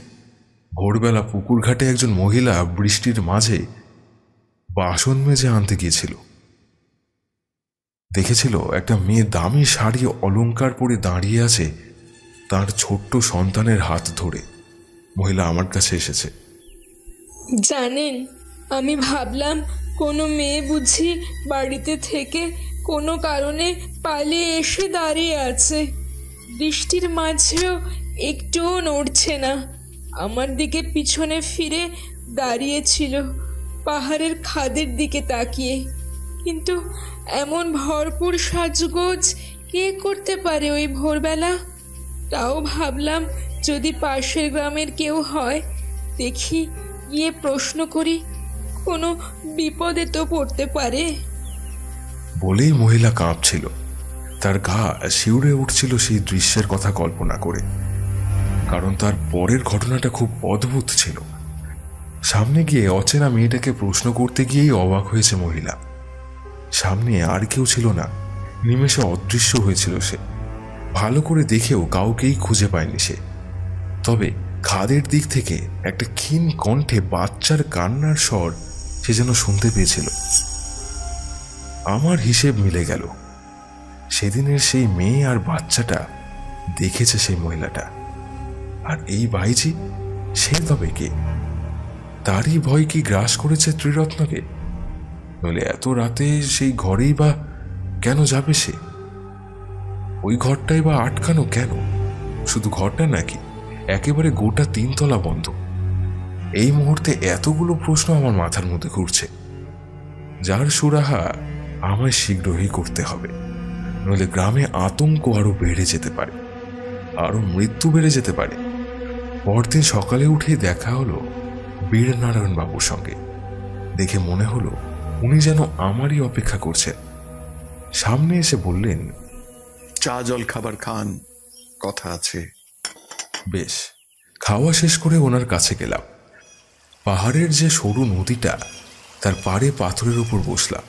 ভোরবেলা পুকুর ঘাটে একজন মহিলা বৃষ্টির মাঝে বাসন মেজে আনতে গিয়েছিল। দেখেছিল একটা মেয়ে দামি শাড়ি অলংকার পরে দাঁড়িয়ে আছে তার ছোট্ট সন্তানের হাত ধরে। মহিলা আমার কাছে এসেছে। জানেন, আমি ভাবলাম কোনো মেয়ে বুঝি বাড়িতে থেকে কোনো কারণে পালিয়ে এসে দাঁড়িয়ে আছে, বৃষ্টির মাঝেও একটুও নড়ছে না, আমার দিকে পিছনে ফিরে দাঁড়িয়েছিল পাহাড়ের খাদের দিকে তাকিয়ে। কিন্তু এমন ভরপুর সাজগোজ কে করতে পারে ওই ভোরবেলা? তাও ভাবলাম যদি পাশের গ্রামের কেউ হয়, দেখি গিয়ে প্রশ্ন করি, কোনো বিপদে তো পড়তে পারে। বলেই মহিলা কাঁপছিল, তার গা শিউরে উঠছিল সেই দৃশ্যের কথা কল্পনা করে। কারণ তার পরের ঘটনাটা খুব অদ্ভুত ছিল। সামনে গিয়ে অচেনা মেয়েটাকে প্রশ্ন করতে গিয়েই অবাক হয়েছে মহিলা। সামনে আর কেউ ছিল না, নিমেষে অদৃশ্য হয়েছিল সে। ভালো করে দেখেও কাউকেই খুঁজে পায়নি সে। তবে খাদের দিক থেকে একটা ক্ষীণ কণ্ঠে বাচ্চার কান্নার স্বর সে যেন শুনতে পেয়েছিল। আমার হিসেব মিলে গেল। সেদিনের সেই মেয়ে আর বাচ্চাটা দেখেছে সেই মহিলাটা। আর এই ভাইজি, সে তবে কে? তারই ভয় কি গ্রাস করেছে ত্রিরত্নকে? নইলে এত রাতে সেই ঘরেই বা কেন যাবে সে? ওই ঘরটাই বা আটকানো কেন? শুধু ঘরটা নাকি একেবারে গোটা 3 তলা বন্ধ? এই মুহূর্তে এতগুলো প্রশ্ন আমার মাথার মধ্যে ঘুরছে, যার সুরাহা আমায় শীঘ্রই করতে হবে। নইলে গ্রামে আতঙ্ক আরো বেড়ে যেতে পারে, আরো মৃত্যু বেড়ে যেতে পারে। পরদিন সকালে উঠে দেখা হলো বীরনারায়ণ বাবুর সঙ্গে। দেখে মনে হলো উনি যেন আমারই অপেক্ষা করছেন। সামনে এসে বললেন, চা জল খাবার খান, কথা আছে। বেশ। খাওয়া শেষ করে ওনার কাছে গেলাম। পাহাড়ের যে সরু নদীটা, তার পাড়ে পাথরের উপর বসলাম।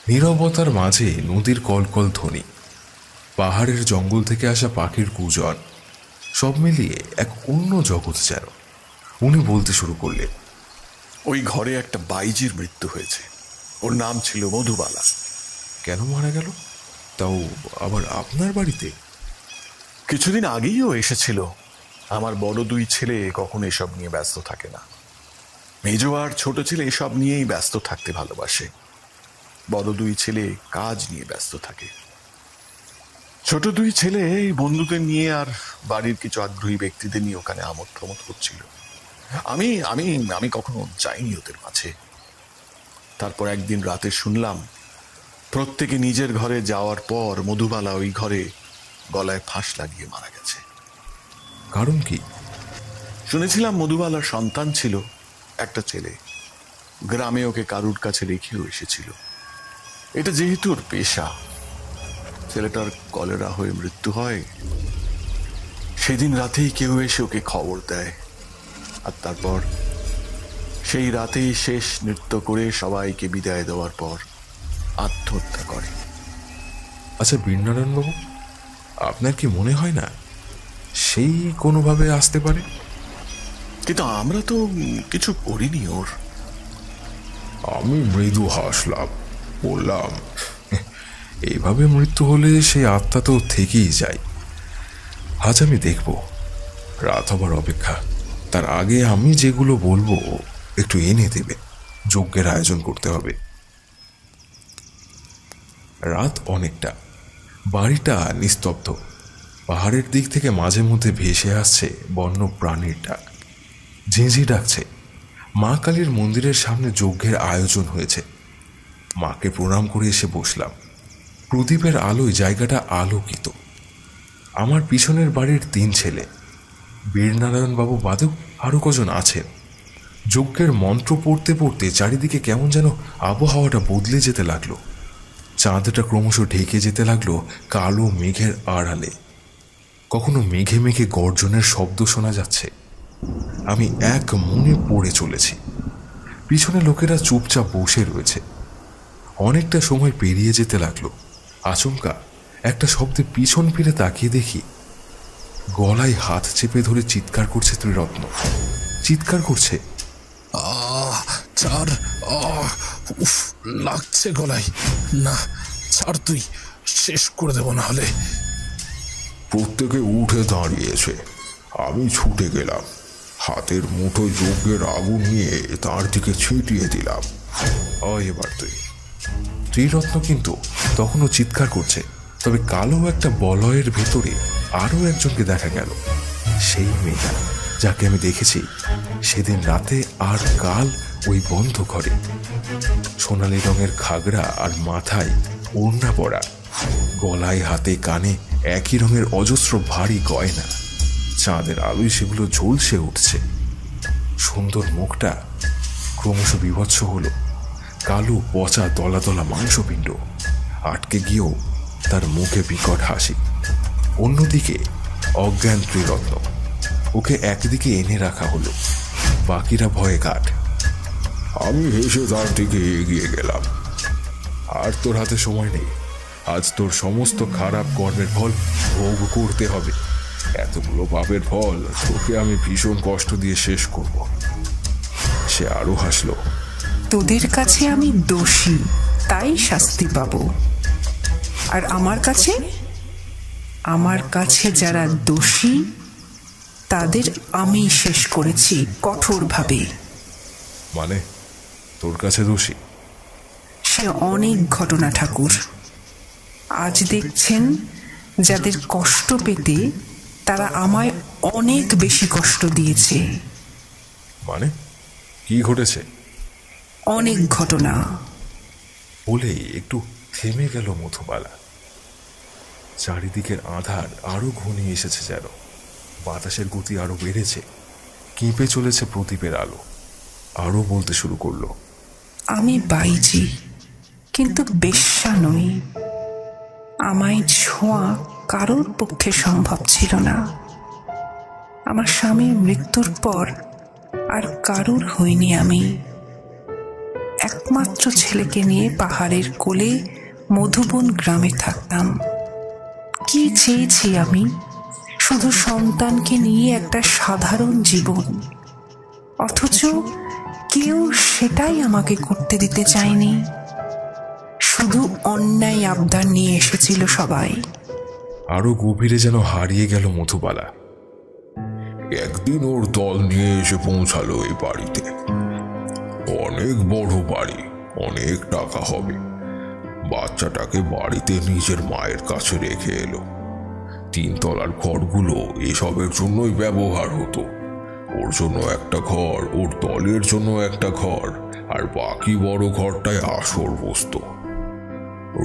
নীরবতার মাঝে নদীর কলকল ধ্বনি, পাহাড়ের জঙ্গল থেকে আসা পাখির কুজন, সব মিলিয়ে এক অন্য জগৎ যেন। উনি বলতে শুরু করলেন, ওই ঘরে একটা বাইজির মৃত্যু হয়েছে। ওর নাম ছিল মধুবালা। কেন মারা গেল? তাও আবার আপনার বাড়িতে? কিছুদিন আগেইও এসেছিল। আমার বড় 2 ছেলে কখনো এসব নিয়ে ব্যস্ত থাকে না। মেজ আর ছোট ছেলে এসব নিয়েই ব্যস্ত থাকতে ভালোবাসে। বড় 2 ছেলে কাজ নিয়ে ব্যস্ত থাকে। ছোট 2 ছেলে বন্ধুদের নিয়ে আর বাড়ির কিছু আগ্রহী ব্যক্তিদের নিয়ে ওখানে আমোদ প্রমোদ করছিল। আমি আমি আমি কখনো যাইনি ওদের মাঝে। তারপর একদিন রাতে শুনলাম প্রত্যেকে নিজের ঘরে যাওয়ার পর মধুবালা ওই ঘরে গলায় ফাঁস লাগিয়ে মারা গেছে। কারণ কি? শুনেছিলাম মধুবালার সন্তান ছিল, একটা ছেলে। গ্রামে ওকে কারুর কাছে রেখেও এসেছিল। এটা যেহেতু ওর পেশা, ছেলেটার কলেরা হয়ে মৃত্যু হয়। সেদিন রাতেই কেউ এসে ওকে খবর দেয়, আর তারপর সেই রাতেই শেষ নৃত্য করে সবাইকে বিদায় দেওয়ার পর আত্মহত্যা করে। আচ্ছা বীরনারায়ণবাবু, আপনার কি মনে হয় না সেই কোনোভাবে আসতে পারে? কিন্তু আমরা তো কিছু করিনি ওর। আমি মৃদু হাসলাম, বললাম, এইভাবে মৃত্যু হলে সেই আত্মা তো থেকেই যায়। আজ আমি দেখব। রাত হবার অপেক্ষা। তার আগে আমি যেগুলো বলবো একটু এনে দেবে, যজ্ঞের আয়োজন করতে হবে। রাত অনেকটা, বাড়িটা নিস্তব্ধ। পাহাড়ের দিক থেকে মাঝে মধ্যে ভেসে আসছে বন্য প্রাণীর ডাক। ঝিঁঝি ডাকছে। মা কালীর মন্দিরের সামনে যজ্ঞের আয়োজন হয়েছে। মাকে প্রণাম করে এসে বসলাম। প্রদীপের আলোয় জায়গাটা আলোকিত। আমার পিছনের বাড়ির 3 ছেলে, বীরনারায়ণ বাবু বাদেও আরো কজন আছেন। যজ্ঞের মন্ত্র পড়তে পড়তে চারিদিকে কেমন যেন আবহাওয়াটা বদলে যেতে লাগলো। চাঁদটা ক্রমশ ঢেকে যেতে লাগলো কালো মেঘের আড়ালে। কখনো মেঘে মেঘে গর্জনের শব্দ শোনা যাচ্ছে। আমি এক মনে পড়ে চলেছি। পিছনে লোকেরা চুপচাপ বসে রয়েছে। অনেকটা সময় পেরিয়ে যেতে লাগলো। আচমকা একটা শব্দে পিছন ফিরে তাকিয়ে দেখি গলায় হাত চেপে ধরে চিৎকার করছে ত্রিরত্ন। চিৎকার করছে, ছাড়, উফ লাগছে গলায়, না ছাড়, তুই শেষ করে দেব না হলে। প্রত্যেকে উঠে দাঁড়িয়েছে। আমি ছুটে গেলাম, হাতের মুঠো যজ্ঞের আগুন নিয়ে তার দিকে ছিটিয়ে দিলাম। এবার তুই। ত্রিরত্ন কিন্তু তখনও চিৎকার করছে। তবে কালো একটা বলয়ের ভেতরে আরো একজনকে দেখা গেল। সেই মেয়েটা যাকে আমি দেখেছি সেদিন রাতে আর কাল ওই বন্ধ ঘরে। সোনালি রঙের খাগড়া আর মাথায় ওড়না পরা, গলায় হাতে কানে একই রঙের অজস্র ভারী গয়না। চাঁদের আলোয় সেগুলো ঝলসে উঠছে। সুন্দর মুখটা ক্রমশ বিভৎস হলো। কালো পচা দলা দলা মাংসপিণ্ড, আটকে গিয়েও তার মুখে বিকট হাসি। অন্যদিকে অজ্ঞান ত্রিরত্ন, ওকে একদিকে এনে রাখা হলো, বাকিরা ভয়ে কাঠ। আমি হেসে তার দিকে এগিয়ে গেলাম। আর তোর হাতে সময় নেই। আজ তোর সমস্ত খারাপ কর্মের ফল ভোগ করতে হবে। এতগুলো পাপের ফল তোকে আমি ভীষণ কষ্ট দিয়ে শেষ করব। সে আরো হাসলো। তোদের কাছে আমি দোষী, তাই শাস্তি পাবো। আর আমার কাছে যারা দোষী তাদের আমি শেষ করেছি কঠোরভাবে। মানে তোর কাছে দোষী? সে অনেক ঘটনা ঠাকুর। আজ দেখছেন যাদের কষ্ট পেতে তারা আমায় অনেক বেশি কষ্ট দিয়েছে। মানে কি ঘটেছে? অনেক ঘটনা। বলেই একটু থেমে গেল মধুবালা। চারিদিকের আধার আরো ঘনিয়ে এসেছে যেন। বাতাসের গতি আরো বেড়েছে। কেঁপে চলেছে প্রদীপের আলো। আরো বলতে শুরু করলো, আমি বাইজি, কিন্তু বেশ্যা নই। আমায় ছোঁয়া কারোর পক্ষে সম্ভব ছিল না। আমার স্বামীর মৃত্যুর পর আর কারোর হইনি আমি। একমাত্র ছেলেকে নিয়ে পাহাড়ের কোলে মধুবন গ্রামে থাকতাম। কি চেয়েছি আমি? শুধু সন্তানকে নিয়ে একটা সাধারণ জীবন। অথচ কেউ সেটাই আমাকে করতে দিতে চায়নি। শুধু অন্যায় আবদার নিয়ে এসেছিল সবাই। আরো গভীরে যেন হারিয়ে গেল মধুবালা। একদিন ওর দল নিয়ে এসে পৌঁছালো এই বাড়িতে। অনেক বড় বাড়ি, অনেক টাকা হবে। বাচ্চাটাকে বাড়িতে নিজের মায়ের কাছে রেখে এলো। 3 তলার ঘরগুলো এসবের জন্যই ব্যবহার হতো। ওর জন্য একটা ঘর, ওর দলের জন্য একটা ঘর, আর বাকি বড় ঘরটায় আসর বসত।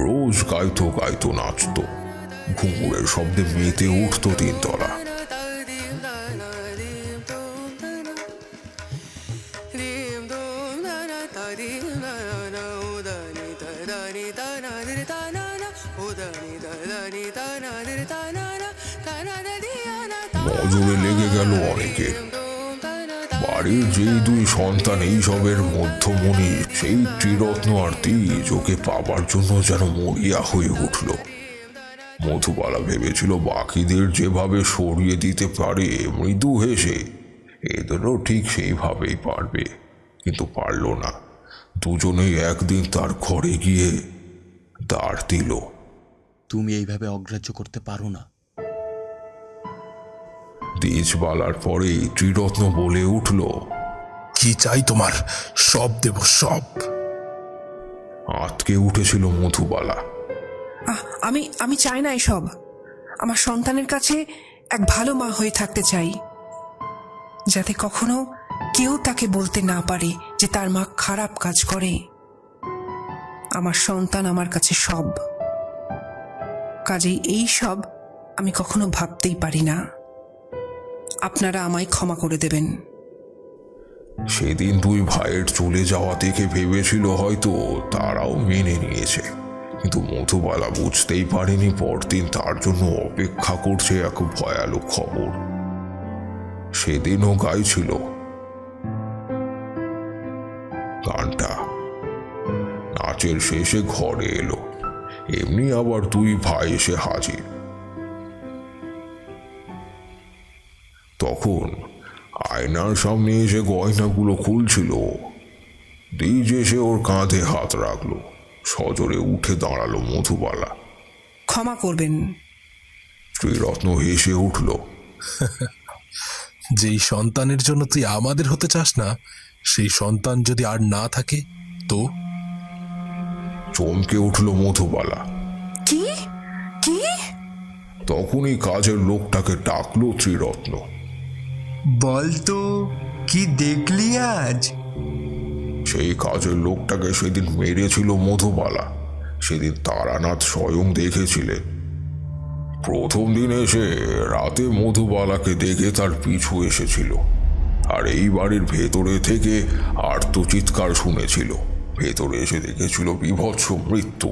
রোজ গাইতো গাইতো নাচতো। ঘুঙুরের শব্দে মেতে উঠত 3 তলা। নজরে লেগে গেল অনেকে। বাড়ির যেই 2 সন্তান এইসবের মধ্যমণি, সেই ত্রিরত্ন আর তেজ ওকে পাবার জন্য যেন মরিয়া হয়ে উঠল। মধুবালা ভেবেছিল বাকিদের যেভাবে সরিয়ে দিতে পারে মৃদু হেসে, এদেরও ঠিক সেইভাবেই পারবে, কিন্তু পারল না। দুজনেই একদিন তার ঘরে গিয়ে দাঁড় দিল। তুমি এইভাবে অগ্রাহ্য করতে পারো না। তেজবালার পরেই ত্রিরত্ন বলে উঠল, কি চাই তোমার? সব দেব, সব। আতকে উঠেছিল মধুবালা। আমি চাই না এসব। আমার সন্তানের কাছে এক ভালো মা হয়ে থাকতে চাই, যাতে কখনো কেউ তাকে বলতে না পারে যে তার মা খারাপ কাজ করে। আমার সন্তান আমার কাছে সব, কাজেই এই সব আমি কখনো ভাবতেই পারি না। আপনারা আমায় ক্ষমা করে দেবেন। সেদিন দুই ভাইয়ের চলে যাওয়া দেখে ভেবেছিল হয়তো তারাও মেনে নিয়েছে, কিন্তু মধুবালা বুঝতেই পারেনি পরদিন তার জন্য অপেক্ষা করছে এক ভয়ানক খবর। সেদিনও গাইছিল গানটা। নাচের শেষে ঘরে এলো, এমনি আবার দুই ভাই এসে হাজির। তখন আয়নার সামনে এসে গয়নাগুলো খুলছিল। দ্বিজ এসে ওর কাঁধে হাত রাখলো। সজোরে উঠে দাঁড়ালো মধুবালা। ক্ষমা করবেন। শ্রীরত্ন হেসে উঠল। যেই সন্তানের জন্য তুই আমাদের হতে চাস না, সেই সন্তান যদি আর না থাকে তো? চমকে উঠল মধুবালা। কি কি? তখনই কাজের লোকটাকে ডাকলো শ্রীরত্ন। বলতো কি দেখলি আজ? সেই কাজের লোকটাকে সেদিন মেরেছিল মধুবালা। সেদিন তারানাথ স্বয়ং দেখেছিলেন। প্রথম দিন এসে রাতে মধুবালাকে দেখে তার পিছু এসেছিল, আর এই বাড়ির ভেতরে থেকে আর্তচিৎকার শুনেছিল। ভেতরে এসে দেখেছিল বিভৎস মৃত্যু।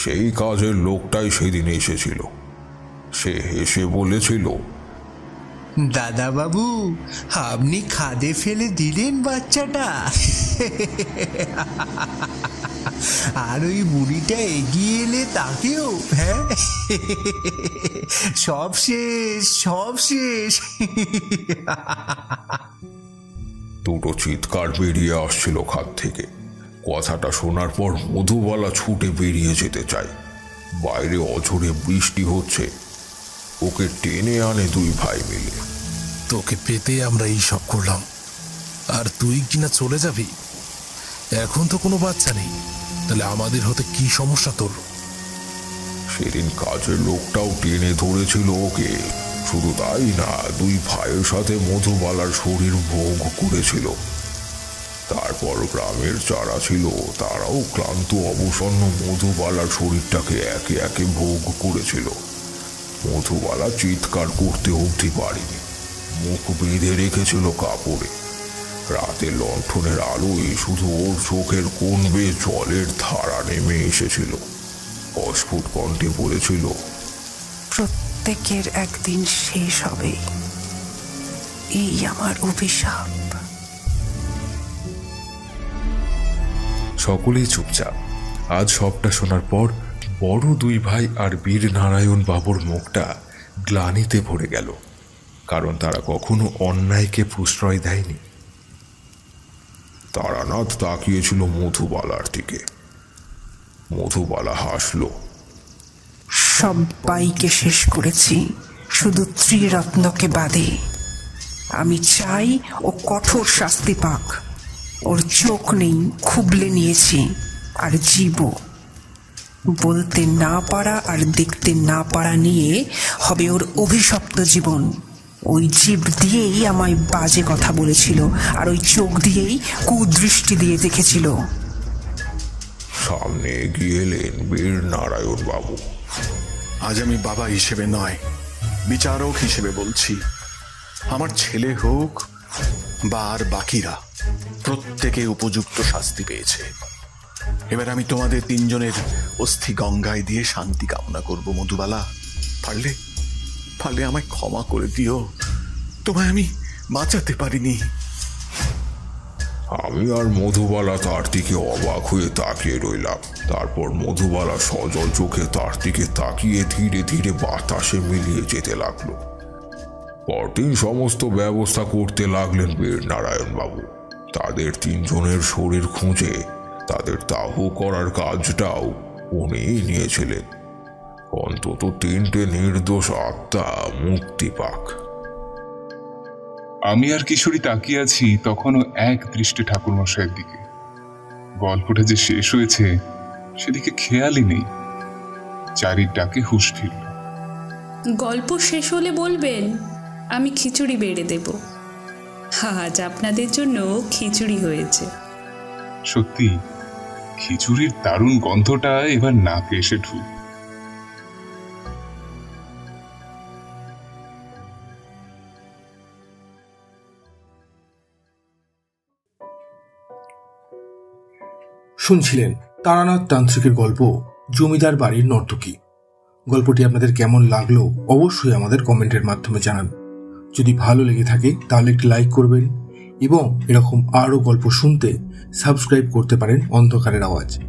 সেই কাজের লোকটাই সেদিন এসেছিল। সে হেসে বলেছিল, দাদা বাবু, আপনি খাদে ফেলে দিলেন বাচ্চাটা। আর ওই বুড়িটা এগিয়ে এলে তাকেও, হ্যাঁ, সব শেষ, সব শেষ। দুটো চিৎকার বেরিয়ে আসছিল খাদ থেকে। কথাটা শোনার পর মধুবালা ছুটে বেরিয়ে যেতে চায়। বাইরে অঝোরে বৃষ্টি হচ্ছে। ওকে টেনে আনে দুই ভাই মিলে। তোকে পেতে আমরা এই সব করলাম, আর তুই কিনা চলে যাবি? এখন তো কোনো বাচ্চা নেই, তাহলে আমাদের হতে কি সমস্যা তোর? সেদিন কাজের লোকটাও টেনে ধরেছিল ওকে। শুধু তাই না, দুই ভাইয়ের সাথে মধুবালার শরীর ভোগ করেছিল। তারপর গ্রামের যারা ছিল তারাও ক্লান্ত অবসন্ন মধুবালার শরীরটাকে একে একে ভোগ করেছিল। মধুবালা চিৎকার করতে উঠতে পারেনি। মুখ বেঁধে রেখেছিল কাপড়ে। রাতে লণ্ঠনের আলোয় শুধু ওর চোখের কোণ বেয়ে জলের ধারা নেমে এসেছিল। অস্ফুট কণ্ঠে বলেছিল, প্রত্যেকের একদিন শেষ হবে, এই আমার অভিশাপ। সকলেই চুপচাপ। আজ সবটা শোনার পর বড় দুই ভাই আর বীর নারায়ণ বাবুর মুখটা গ্লানিতে ভরে গেল, কারণ তারা কখনো অন্যায়কে প্রশ্রয় দেয়নি। তারানাথ তাকিয়েছিল মধুবালার দিকে। মধুবালা হাসল। সবাইকে শেষ করেছি, শুধু ত্রিরত্নকে বাদে। আমি চাই ও কঠোর শাস্তি পাক। ওর চোখ নেই, খুবলে নিয়েছি, আর জীবও। বলতে না পারা আর দেখতে না পারা নিয়ে হবে ওর অভিশপ্ত জীবন। ওই জীব দিয়েই আমায় বাজে কথা বলেছিল, আর ওই চোখ দিয়েই কুদৃষ্টি দিয়ে দেখেছিল। সামনে এগিয়ে এলেন বীর নারায়ণ বাবু। আজ আমি বাবা হিসেবে নয়, বিচারক হিসেবে বলছি। আমার ছেলে হোক বা আর বাকিরা, প্রত্যেকে উপযুক্ত শাস্তি পেয়েছে। এবার আমি তোমাদের তিনজনের অস্থি গঙ্গায় দিয়ে শান্তি কামনা করব। মধুবালা, পারলে পারলে আমায় ক্ষমা করে দিও। তোমায় আমি বাঁচাতে পারিনি। আমি আর মধুবালা তার দিকে অবাক হয়ে তাকিয়ে রইলাম। তারপর মধুবালা সজল চোখে তার দিকে তাকিয়ে ধীরে ধীরে বাতাসে মিলিয়ে যেতে লাগলো। পরদিন সমস্ত ব্যবস্থা করতে লাগলেন বীর নারায়ণ বাবু। তাদের তিনজনের শরীর খুঁজে তাদের দাহ করার কাজটাও উনিই নিয়েছিলেন। অন্তত তিনটে নির্দোষ আত্মা মুক্তি পাক। আমি আর কিশোরী তাকিয়ে আছি তখনও এক দৃষ্টি ঠাকুরমশাইয়ের দিকে। গল্পটা যে শেষ হয়েছে সেদিকে খেয়ালই নেই। চারির ডাকে হুঁশ ফিরল। গল্প শেষ হলে বলবেন, আমি খিচুড়ি বেড়ে দেব। আজ আপনাদের জন্য খিচুড়ি হয়েছে। সত্যি খিচুড়ির দারুণ গন্ধটা এবার নাকে এসে ঢুক। শুনছিলেন তারানাথ তান্ত্রিকের গল্প জমিদার বাড়ির নর্তকী। গল্পটি আপনাদের কেমন লাগলো অবশ্যই আমাদের কমেন্টের মাধ্যমে জানান। যদি ভালো লেগে থাকে তাহলে একটি লাইক করবেন এবং এরকম আরও গল্প শুনতে সাবস্ক্রাইব করতে পারেন অন্ধকারের আওয়াজ।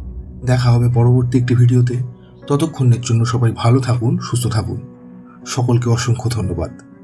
দেখা হবে পরবর্তী একটি ভিডিওতে। ততক্ষণের জন্য সবাই ভালো থাকুন, সুস্থ থাকুন। সকলকে অসংখ্য ধন্যবাদ।